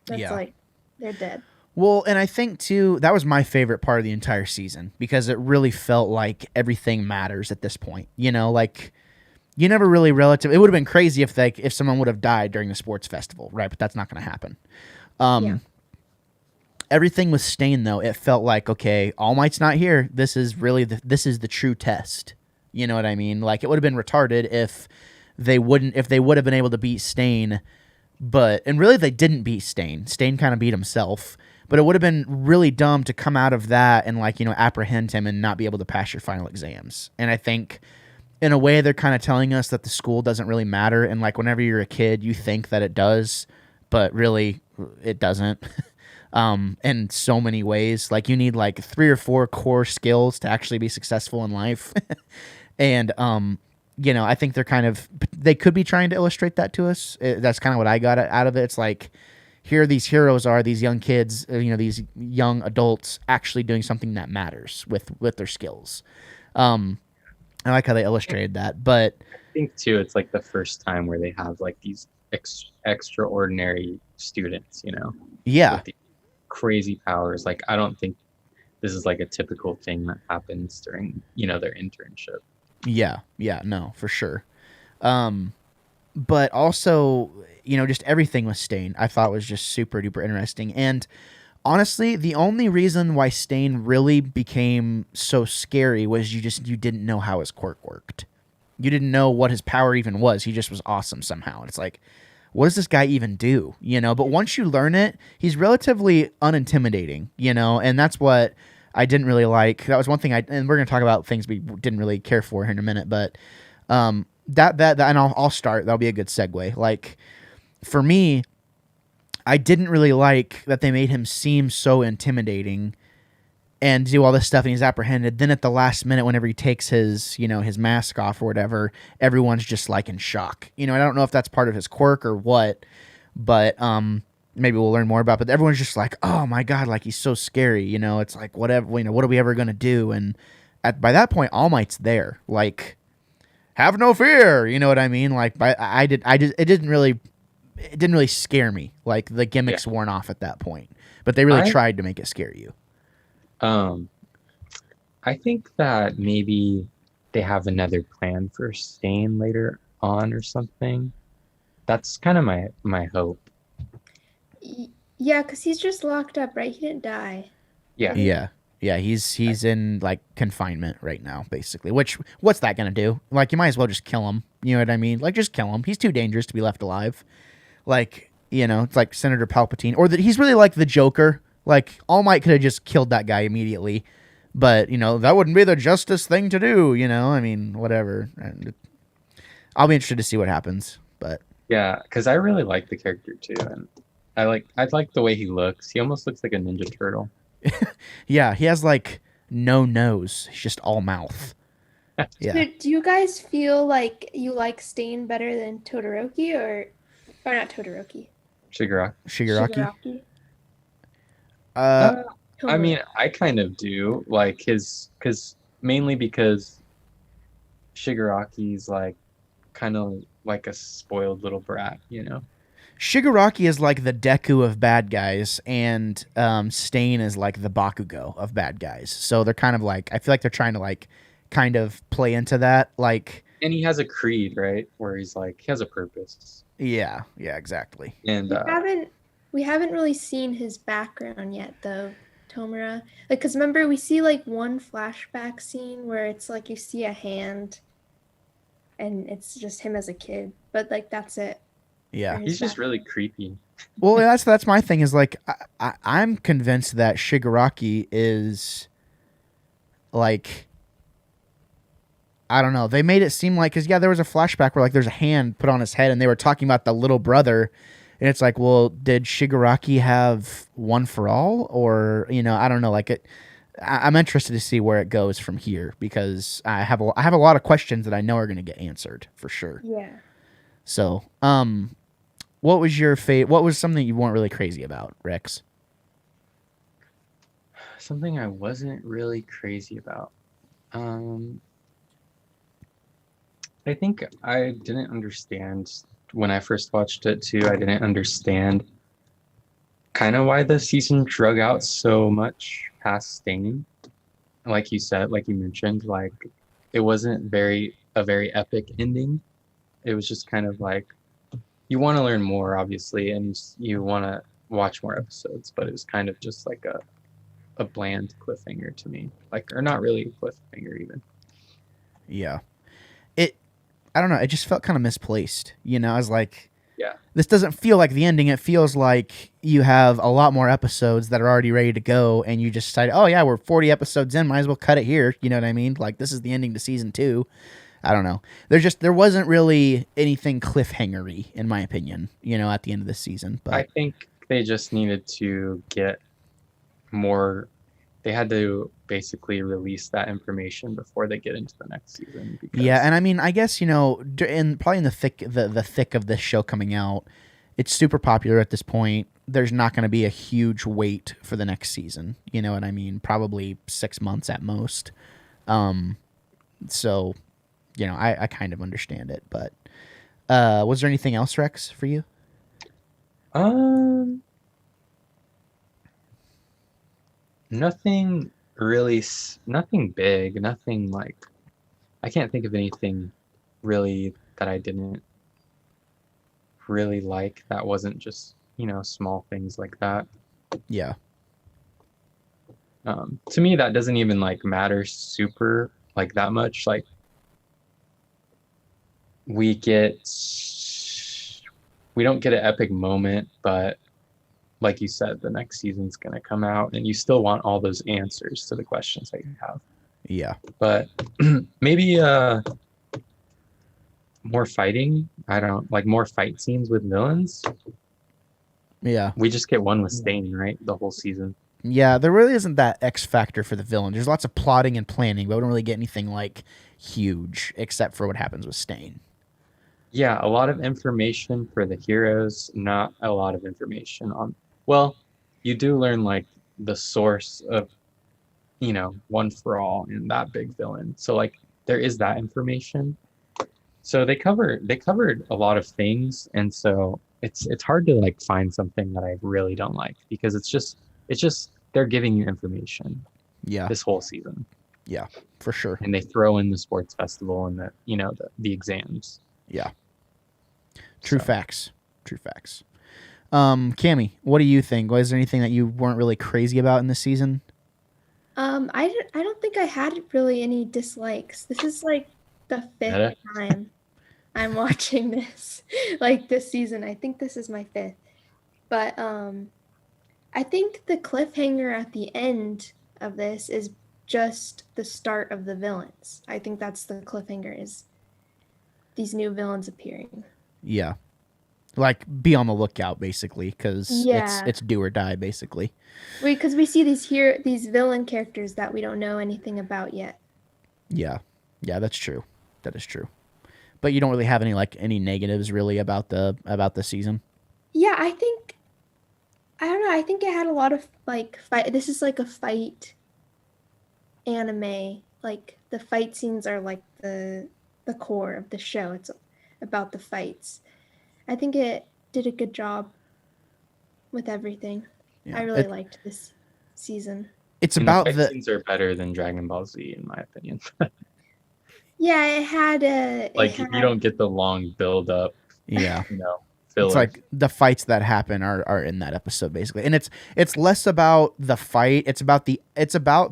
that's Yeah. like they're dead. Well, and I think too that was my favorite part of the entire season because it really felt like everything matters at this point. Like you never really relative. It would have been crazy if someone would have died during the sports festival, right? But that's not going to happen. Yeah. Everything with Stain though, it felt like okay, All Might's not here. This is really this is the true test. You know what I mean? Like it would have been retarded if they would have been able to beat Stain, and really they didn't beat Stain. Stain kind of beat himself. But it would have been really dumb to come out of that and apprehend him and not be able to pass your final exams. And I think in a way they're kind of telling us that the school doesn't really matter. And whenever you're a kid, you think that it does, but really it doesn't. In so many ways, you need 3 or 4 core skills to actually be successful in life. And, I think they could be trying to illustrate that to us. That's kind of what I got out of it. It's like, here these heroes are, these young kids, these young adults actually doing something that matters with their skills. I like how they illustrated that, but I think too, it's like the first time where they have these extraordinary students, yeah, with these crazy powers. I don't think this is a typical thing that happens during, their internship. yeah, no, for sure. But also, just everything with Stain I thought was just super duper interesting. And honestly, the only reason why Stain really became so scary was you didn't know how his quirk worked. You didn't know what his power even was. He just was awesome somehow. And it's like, what does this guy even do? But once you learn it, he's relatively unintimidating, and that's what I didn't really like. That was one thing and we're going to talk about things we didn't really care for here in a minute, but that and I'll start. That'll be a good segue. For me, I didn't really like that they made him seem so intimidating and do all this stuff and he's apprehended. Then at the last minute, whenever he takes his mask off or whatever, everyone's just in shock. I don't know if that's part of his quirk or what, but maybe we'll learn more about. But everyone's just like, oh my God, he's so scary. It's like, whatever, what are we ever going to do? And by that point, All Might's there. Have no fear. You know what I mean? It didn't really scare me. The gimmicks worn off at that point, but they really tried to make it scare you. I think that maybe they have another plan for Stain later on or something. That's kind of my hope. Yeah, because he's just locked up, right? He didn't die. Yeah. Yeah, he's in confinement right now, basically. Which what's that gonna do? You might as well just kill him. You know what I mean? Just kill him. He's too dangerous to be left alive. It's like Senator Palpatine, or that he's really like the Joker. All Might could have just killed that guy immediately, but that wouldn't be the justice thing to do. I mean, whatever. I'll be interested to see what happens, but yeah, because I really like the character too, and I like the way he looks. He almost looks like a Ninja Turtle. yeah, he has no nose. He's just all mouth. Yeah. So do you guys feel like you like Stain better than Todoroki or not Todoroki? Shigaraki. Shigaraki. I mean, I kind of do mainly because Shigaraki's kind of like a spoiled little brat, Shigaraki is like the Deku of bad guys, and Stain is like the Bakugo of bad guys. So they're kind of I feel like they're trying to kind of play into that. And he has a creed, right? Where he's he has a purpose. Yeah, exactly. And we haven't really seen his background yet, though, Tomura. Because remember, we see one flashback scene where it's you see a hand, and it's just him as a kid. But that's it. Yeah, he's just really creepy. Well, that's my thing is I'm convinced that Shigaraki is I don't know. They made it seem because there was a flashback where there's a hand put on his head and they were talking about the little brother, And it's like, well, did Shigaraki have one for all, or I don't know. Like I'm interested to see where it goes from here because I have a lot of questions that I know are going to get answered for sure. Yeah. So, what was your What was something you weren't really crazy about, Rex? Something I wasn't really crazy about. I think I didn't understand when I first watched it too. I didn't understand kind of why the season drug out so much past Stain. Like you said, like you mentioned, like it wasn't a very epic ending. It was just kind of like you want to learn more, obviously, and you want to watch more episodes, but it was kind of just like a bland cliffhanger to me, like, or not really a cliffhanger even. Yeah, I don't know. It just felt kind of misplaced. I was like, Yeah, this doesn't feel like the ending. It feels like you have a lot more episodes that are already ready to go, and you just decided, oh yeah, we're 40 episodes in, might as well cut it here. You know what I mean? Like this is the ending to season 2. I don't know. There wasn't really anything cliffhangery in my opinion. At the end of the season, but I think they just needed to get more. They had to basically release that information before they get into the next season. Because yeah, and I mean, I guess probably in the thick of this show coming out, it's super popular at this point. There's not going to be a huge wait for the next season. You know what I mean? Probably 6 months at most. So, I kind of understand it. But was there anything else, Rex, for you? Nothing really, nothing big, nothing like, I can't think of anything really that I didn't really like that wasn't just, small things like that. Yeah. To me, that doesn't even like matter super like that much. Like we don't get an epic moment, but like you said, the next season's going to come out and you still want all those answers to the questions that you have. Yeah. But maybe more fighting. I don't like more fight scenes with villains. Yeah. We just get one with Stain, right? The whole season. Yeah, there really isn't that X factor for the villain. There's lots of plotting and planning, but we don't really get anything like huge except for what happens with Stain. Yeah, a lot of information for the heroes, not a lot of information on. Well, you do learn like the source of, One for All and that big villain. So like there is that information. So they covered a lot of things, and so it's hard to like find something that I really don't like because it's just they're giving you information. Yeah. This whole season. Yeah, for sure. And they throw in the sports festival and the exams. Yeah. True facts. Cammy, what do you think? Was there anything that you weren't really crazy about in this season? I don't think I had really any dislikes. This is like the 5th time I'm watching this, like this season. I think this is my 5th. But I think the cliffhanger at the end of this is just the start of the villains. I think that's the cliffhanger, is these new villains appearing. Yeah. Like, be on the lookout, basically, because it's do or die, basically. Because we see these villain characters that we don't know anything about yet. Yeah. Yeah, that's true. That is true. But you don't really have any negatives, really, about the season? Yeah, I don't know. I think it had a lot of, like, fight. This is like a fight anime. Like, the fight scenes are, like, the core of the show. It's about the fights. I think it did a good job with everything. Yeah, I really liked this season. It's about the fight scenes are better than Dragon Ball Z, in my opinion. Yeah, it had you don't get the long build up. Yeah. Filler. It's like the fights that happen are in that episode, basically. And it's less about the fight, it's about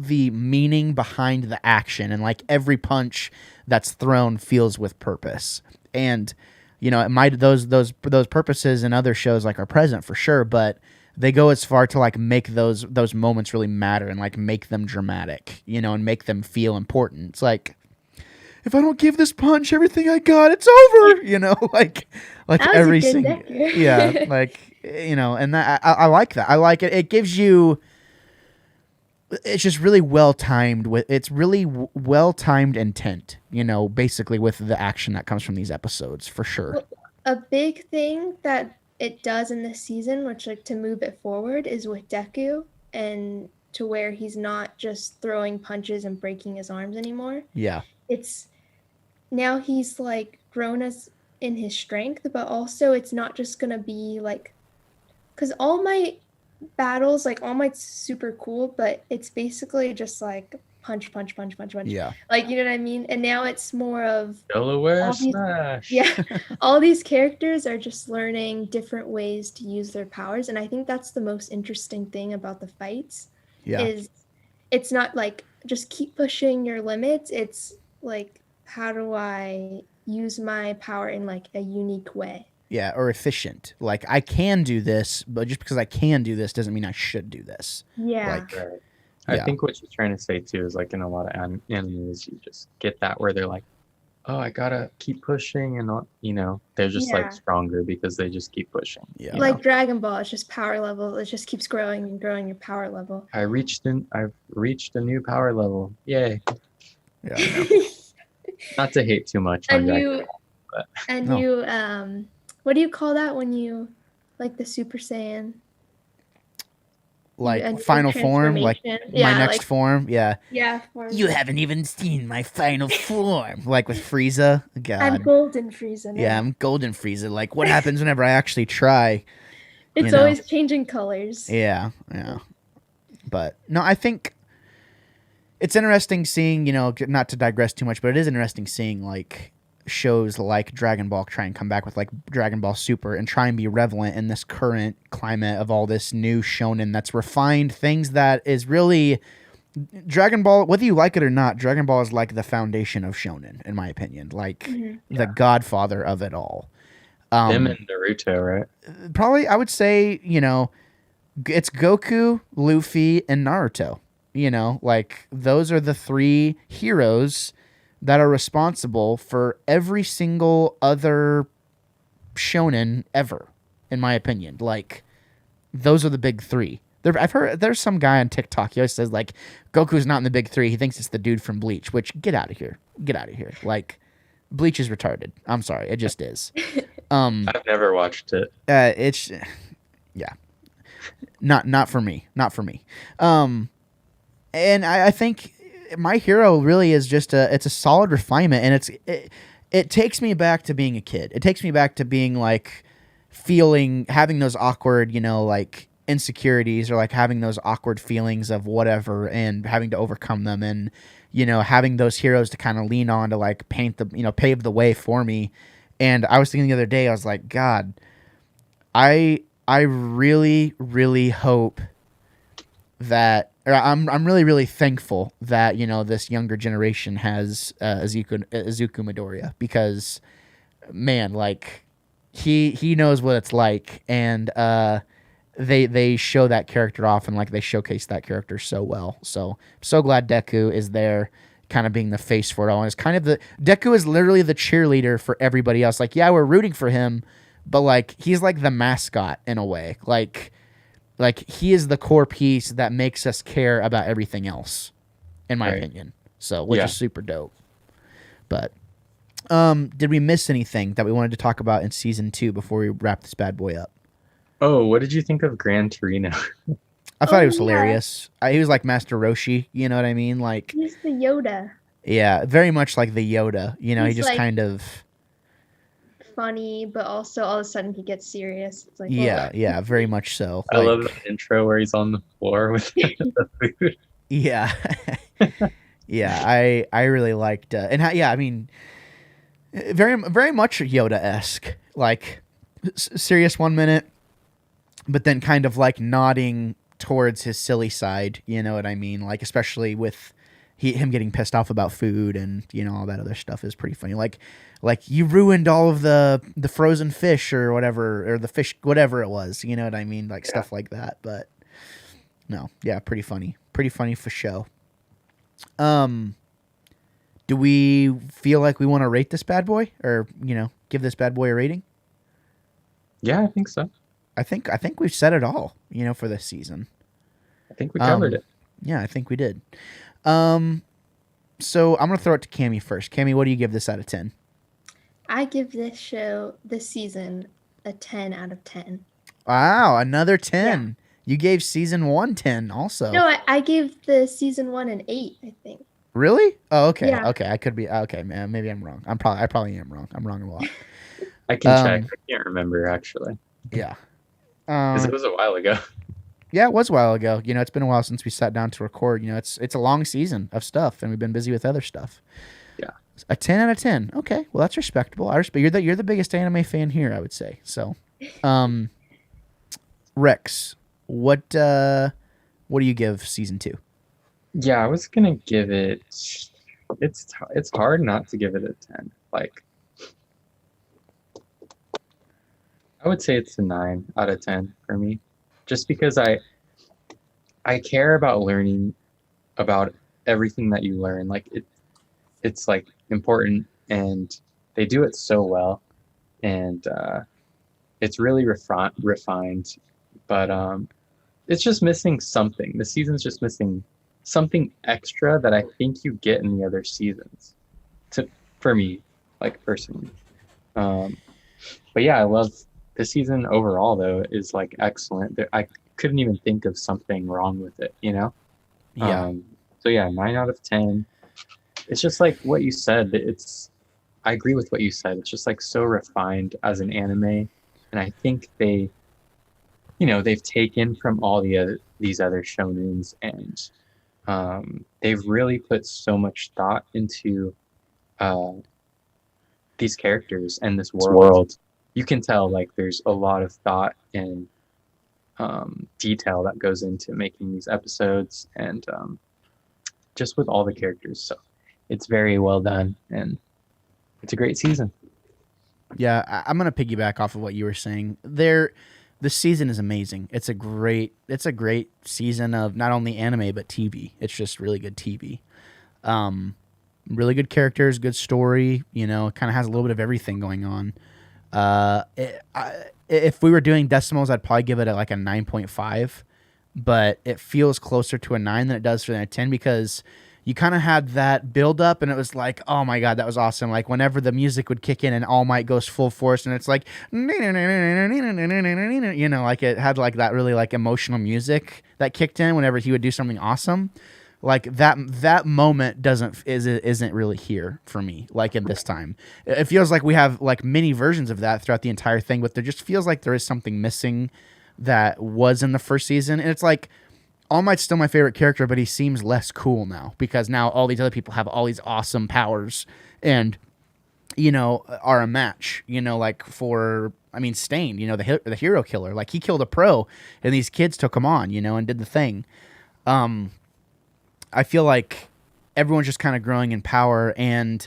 the meaning behind the action, and like every punch that's thrown feels with purpose. And it might those purposes in other shows like are present for sure, but they go as far to like make those moments really matter and like make them dramatic, and make them feel important. if I don't give this punch everything I got, it's over. You know, like That was every a good single Deku. yeah, like and that I like that. I like it. It gives you. It's just really well timed with. It's really well timed intent. Basically with the action that comes from these episodes for sure. Well, a big thing that it does in this season, which like to move it forward, is with Deku and to where he's not just throwing punches and breaking his arms anymore. Yeah. It's now he's like grown as in his strength, but also it's not just gonna be like because All Might battles, like All Might's super cool, but it's basically just like punch, punch, punch, punch, punch. Yeah. Like you know what I mean? And now it's more of Delaware all these- Smash. yeah, all these characters are just learning different ways to use their powers, and I think that's the most interesting thing about the fights. Yeah. Is it's not like just keep pushing your limits. It's like how do I use my power in like a unique way? Yeah, or efficient. Like I can do this, but just because I can do this doesn't mean I should do this. Yeah. Like Right. I Yeah. think what you're trying to say too is like in a lot of animes, you just get that where they're like, oh, I gotta keep pushing, and not, they're just Yeah. like stronger because they just keep pushing. Yeah. Like Dragon Ball, it's just power level. It just keeps growing and growing your power level. I've reached a new power level. Yay! yeah. Not to hate too much on and Dragon you Ball. and No. you what do you call that when you like the Super Saiyan? Like a new final form, like transformation? my Yeah, next like- form. Yeah. Yeah. form. You haven't even seen my final form. Like with Frieza. I'm God. Golden Frieza. Now. Yeah, I'm Golden Frieza. Like what happens whenever I actually try? It's know. always changing colors. Yeah, yeah. But no, I think it's interesting seeing, not to digress too much, but it is interesting seeing like shows like Dragon Ball try and come back with like Dragon Ball Super and try and be relevant in this current climate of all this new shonen that's refined things that is really Dragon Ball, whether you like it or not, Dragon Ball is like the foundation of shonen, in my opinion. Like Mhm. the godfather of it all. Him and Naruto, right? Probably I would say, it's Goku, Luffy, and Naruto. Like those are the three heroes that are responsible for every single other shonen ever, in my opinion. Like those are the big three. I've heard there's some guy on TikTok. He always says like Goku's not in the big three. He thinks it's the dude from Bleach. Which get out of here. Get out of here. Like Bleach is retarded. I'm sorry, it just is. I've never watched it. It's yeah, not for me. Not for me. And I think My Hero really is just it's a solid refinement, and it takes me back to being a kid. It takes me back to being like having those awkward, like insecurities or like having those awkward feelings of whatever and having to overcome them, and having those heroes to kind of lean on to like pave the way for me. And I was thinking the other day, I was like, God, I really, really hope that I'm really, really thankful that this younger generation has Izuku Midoriya, because man, like he knows what it's like, and they show that character off, and like they showcase that character so well. So I'm so glad Deku is there, kind of being the face for it all. And it's kind of Deku is literally the cheerleader for everybody else. Like, yeah, we're rooting for him, but like he's like the mascot in a way. Like he is the core piece that makes us care about everything else, in my Right. opinion. So, which Yeah. is super dope. But did we miss anything that we wanted to talk about in season 2 before we wrap this bad boy up? Oh, what did you think of Gran Torino? I thought Oh, he was yeah. hilarious. He was like Master Roshi, you know what I mean? Like, He's the Yoda. yeah, very much like the Yoda. He He's just like- kind of, Funny, but also all of a sudden he gets serious. It's like yeah, very much so. I love Like, the intro where he's on the floor with the food. yeah, yeah. I really liked, I mean, very very much Yoda esque. Like serious 1 minute, but then kind of like nodding towards his silly side. You know what I mean? Like especially with him getting pissed off about food and all that other stuff is pretty funny. Like you ruined all of the frozen fish or whatever, or the fish, whatever it was. You know what I mean? Like stuff like that. But no, yeah, pretty funny for show. Do we feel like we want to rate this bad boy, or give this bad boy a rating? Yeah, I think so. I think we've said it all, for this season. I think we covered it. Yeah, I think we did. So I'm gonna throw it to Cammy first. Cammy, what do you give this out of 10? I give this season, a 10 out of 10. Wow, another 10. You gave season 1 10 also. No, I gave the season 1 an 8, I think. Really? Oh, okay. Yeah. Okay, I could be okay, man. Maybe I'm wrong. I probably am wrong. I'm wrong a lot. I can check. I can't remember actually. Yeah. Because it was a while ago. Yeah, it was a while ago. It's been a while since we sat down to record. It's a long season of stuff, and we've been busy with other stuff. Yeah. A 10 out of 10. Okay, well that's respectable. I respect. You're the biggest anime fan here, I would say. So, Rex, what do you give season 2? Yeah, I was gonna give it. It's hard not to give it a 10. Like, I would say it's a 9 out of 10 for me, just because I care about learning about everything that you learn. Like it's like important, and they do it so well, and it's really refined, but it's just missing something. The season's just missing something extra that I think you get in the other seasons. For me, like personally, but yeah, I love this season overall. Though is like excellent. I couldn't even think of something wrong with it. Yeah. So yeah, 9 out of 10. It's just like what you said. I agree with what you said. It's just like so refined as an anime, and I think they've taken from all these other shonens, and they've really put so much thought into these characters and this world. You can tell like there's a lot of thought and detail that goes into making these episodes, and just with all the characters. So it's very well done, and it's a great season. Yeah, I'm gonna piggyback off of what you were saying. The season is amazing. It's a great season of not only anime but TV. It's just really good TV. Really good characters, good story. It kind of has a little bit of everything going on. If we were doing decimals, I'd probably give it like a 9.5, but it feels closer to a 9 than it does for a 10, because you kind of had that build up, and it was like, oh my god, that was awesome. Like whenever the music would kick in and All Might goes full force, and it's like, like it had like that really like emotional music that kicked in whenever he would do something awesome. Like that moment isn't really here for me. Like in this time, it feels like we have like many versions of that throughout the entire thing, but there just feels like there is something missing that was in the first season. And it's like All Might's still my favorite character, but he seems less cool now because now all these other people have all these awesome powers and are a match. Like Stain, the hero killer. Like he killed a pro, and these kids took him on, and did the thing. I feel like everyone's just kind of growing in power, and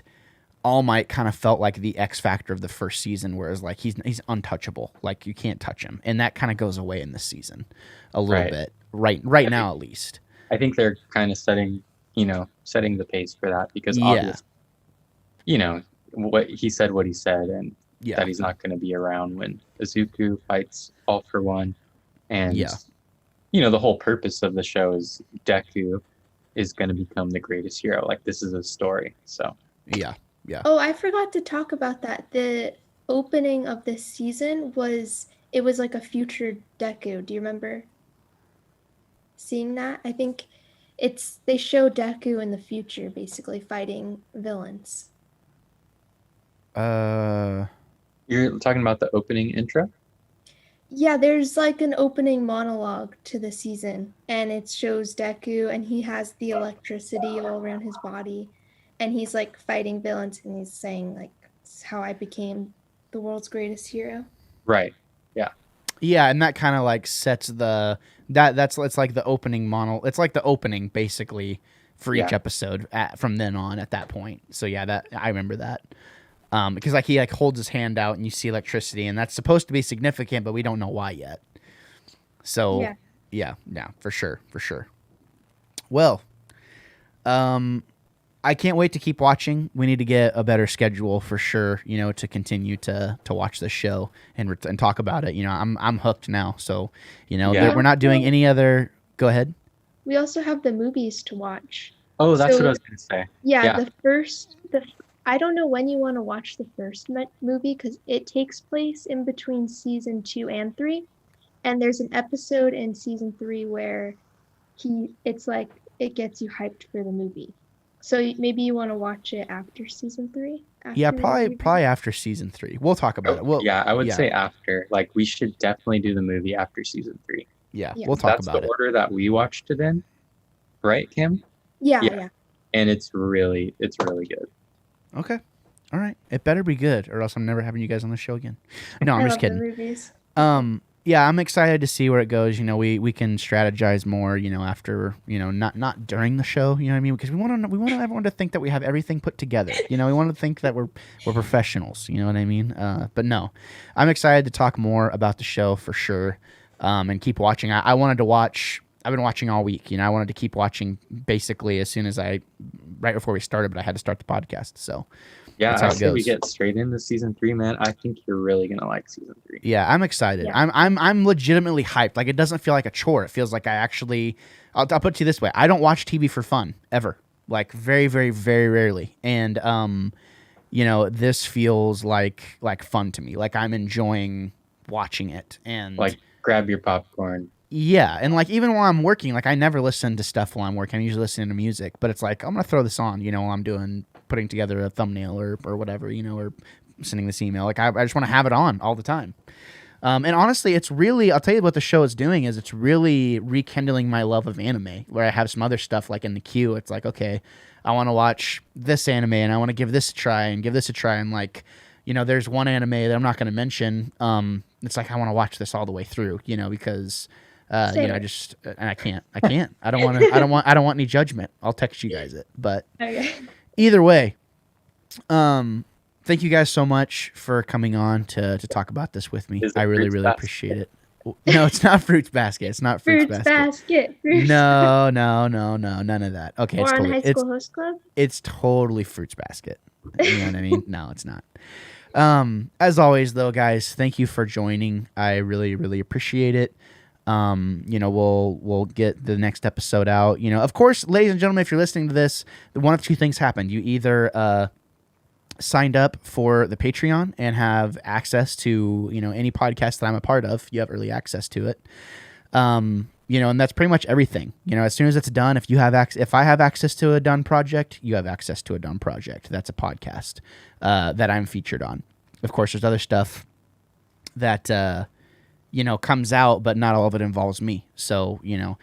All Might kind of felt like the X factor of the first season, whereas like he's untouchable, like you can't touch him, and that kind of goes away in this season a little bit, right now at least. I think they're kind of setting the pace for that, because obviously, what he said, and that he's not going to be around when Izuku fights All for One, and the whole purpose of the show is Deku is going to become the greatest hero. Like this is a story. So yeah. Oh, I forgot to talk about that. The opening of this season was like a future Deku. Do you remember seeing that? I think they show Deku in the future basically fighting villains. You're talking about the opening intro? Yeah, there's like an opening monologue to the season, and it shows Deku, and he has the electricity all around his body, and he's like fighting villains, and he's saying like, "This is how I became the world's greatest hero." Right. Yeah. Yeah, and that kind of like sets it's like the opening It's like the opening basically for each episode from then on at that point. So yeah, that I remember that. Because like he like holds his hand out and you see electricity, and that's supposed to be significant, but we don't know why yet. So yeah, for sure. Well, I I can't wait to keep watching. We need to get a better schedule for sure, you know, to continue to watch this show and talk about it. You know, I'm hooked now. So, you know, Yeah. we're not doing any other. Go ahead. We also have the movies to watch. Oh, that's So- what I was gonna say. Yeah, Yeah. I don't know when you want to watch the first movie because it takes place in between season 2 and 3, and there's an episode in season 3 where it's like it gets you hyped for the movie. So maybe you want to watch it after season 3. Yeah, after the probably movie. after season 3. We'll talk about it. Well, Yeah, I would yeah. say after. Like, we should definitely do the movie after season 3. Yeah, Yeah. we'll talk That's about the it. order that we watched it in, right, Kim? Yeah, Yeah. yeah. And it's really good. Okay. All right. It better be good, or else I'm never having you guys on the show again. No, I'm I just love the kidding. movies. Yeah, I'm excited to see where it goes. You know, we can strategize more, you know, after, you know, not during the show, you know what I mean? Because we want everyone to think that we have everything put together. You know, we want to think that we're professionals, you know what I mean? But no. I'm excited to talk more about the show for sure. And keep watching. I wanted to watch. I've been watching all week, you know. I wanted to keep watching basically as soon as right before we started, but I had to start the podcast. So, Yeah, That's how I it say we goes. get straight into season 3, man. I think you're really gonna like season 3. yeah, I'm excited. Yeah. I'm legitimately hyped. Like, it doesn't feel like a chore. It feels like I actually. I'll put it to you this way: I don't watch TV for fun ever. Like, very, very, very rarely. And you know, this feels like fun to me. Like, I'm enjoying watching it. And Like, grab your popcorn. yeah, and like even while I'm working, like I never listen to stuff while I'm working. I'm usually listening to music, but it's like I'm gonna throw this on, you know, while I'm putting together a thumbnail or whatever, you know, or sending this email. Like I just want to have it on all the time. And honestly, it's really, I'll tell you what the show is doing is it's really rekindling my love of anime, where I have some other stuff like in the queue. It's like, okay, I want to watch this anime and I want to give this a try and give this a try. And like, you know, there's one anime that I'm not going to mention. It's like, I want to watch this all the way through, you know, because, you Same. know, I can't. I don't want any judgment. I'll text you guys it. But Okay. either way, thank you guys so much for coming on to talk about this with me. Is it I really, Fruits really Basket? appreciate it. No, it's not Fruits Basket. It's not Fruits, Fruits Basket. Basket. Fruits No, none of that. Okay, Or it's on totally, High School Host Club. it's totally Fruits Basket. You know what I mean? No, it's not. As always, though, guys, thank you for joining. I really, really appreciate it. You know, we'll get the next episode out. You know, of course, ladies and gentlemen, if you're listening to this, one of two things happened. You either signed up for the Patreon and have access to, you know, any podcast that I'm a part of. You have early access to it. You know, and that's pretty much everything. You know, as soon as it's done, if I have access to a done project, you have access to a done project. That's a podcast that I'm featured on. Of course, there's other stuff that you know, comes out, but not all of it involves me. So, you know,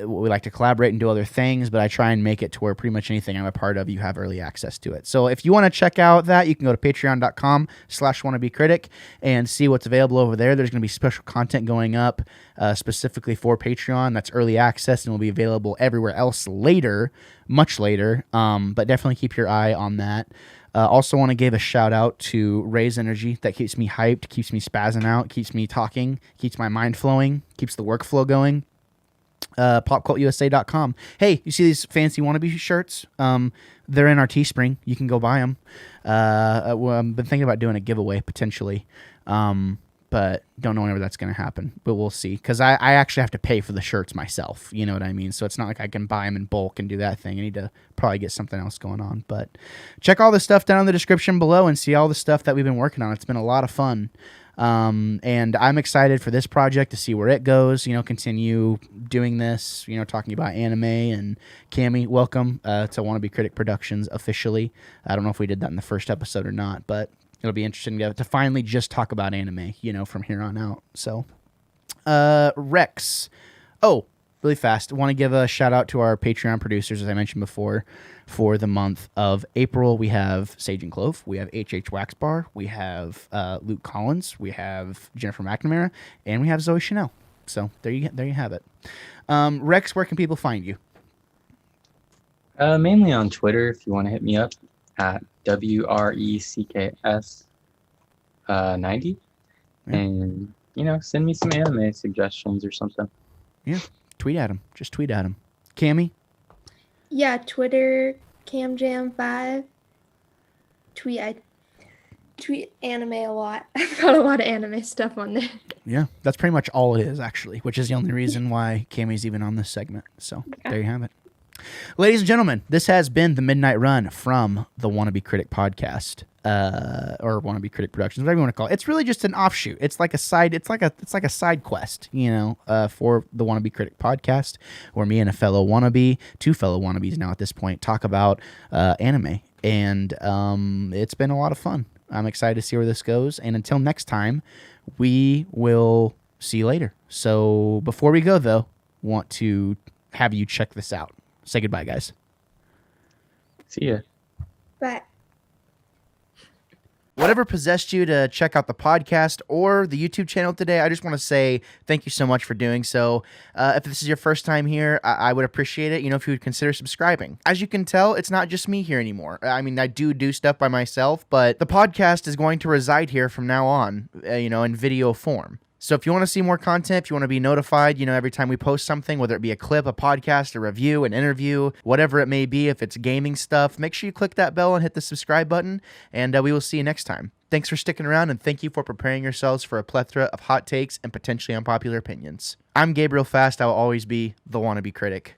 we like to collaborate and do other things, but I try and make it to where pretty much anything I'm a part of, you have early access to it. So if you want to check out that, you can go to patreon.com/wannabecritic and see what's available over there. There's going to be special content going up specifically for Patreon. That's early access and will be available everywhere else later, much later. But definitely keep your eye on that. Also want to give a shout out to Raise Energy. That keeps me hyped, keeps me spazzing out, keeps me talking, keeps my mind flowing, keeps the workflow going. popcultusa.com. Hey, you see these fancy wannabe shirts? They're in our Teespring. You can go buy them. I've been thinking about doing a giveaway potentially, but don't know whenever that's going to happen. But we'll see, because I actually have to pay for the shirts myself. You know what I mean? So it's not like I can buy them in bulk and do that thing. I need to probably get something else going on. But check all the stuff down in the description below and see all the stuff that we've been working on. It's been a lot of fun. And I'm excited for this project to see where it goes, you know, continue doing this, you know, talking about anime. And Cami, welcome to Wannabe Critic Productions officially. I don't know if we did that in the first episode or not, but it'll be interesting to finally just talk about anime, you know, from here on out. So, Rex. Oh, really fast. I want to give a shout out to our Patreon producers, as I mentioned before. For the month of April, we have Sage and Clove, we have HH Waxbar, we have Luke Collins, we have Jennifer McNamara, and we have Zoe Chanel. So there you have it. Rex, where can people find you? Mainly on Twitter, if you want to hit me up at WRECKS 90, Yeah. and you know, send me some anime suggestions or something. Tweet at him. Just tweet at him. Cami? Yeah, Twitter, CamJam5. I tweet anime a lot. I've got a lot of anime stuff on there. Yeah, that's pretty much all it is, actually, which is the only reason why Cammy's even on this segment. So there you have it. Ladies and gentlemen, this has been the Midnight Run from the Wannabe Critic podcast, or Wannabe Critic Productions, whatever you want to call it. It's really just an offshoot. It's like a side. It's like a side quest, for the Wannabe Critic podcast, where me and a fellow wannabe, two fellow wannabes now at this point, talk about anime, and it's been a lot of fun. I'm excited to see where this goes, and until next time, we will see you later. So before we go, though, want to have you check this out. Say goodbye, guys. See ya. But Whatever possessed you to check out the podcast or the YouTube channel today, I just want to say thank you so much for doing so. If this is your first time here, I would appreciate it, if you would consider subscribing. As you can tell, it's not just me here anymore. I mean, I do stuff by myself, but the podcast is going to reside here from now on, in video form. So if you want to see more content, if you want to be notified, every time we post something, whether it be a clip, a podcast, a review, an interview, whatever it may be, if it's gaming stuff, make sure you click that bell and hit the subscribe button, and we will see you next time. Thanks for sticking around, and thank you for preparing yourselves for a plethora of hot takes and potentially unpopular opinions. I'm Gabriel Fast. I will always be the Wannabe Critic.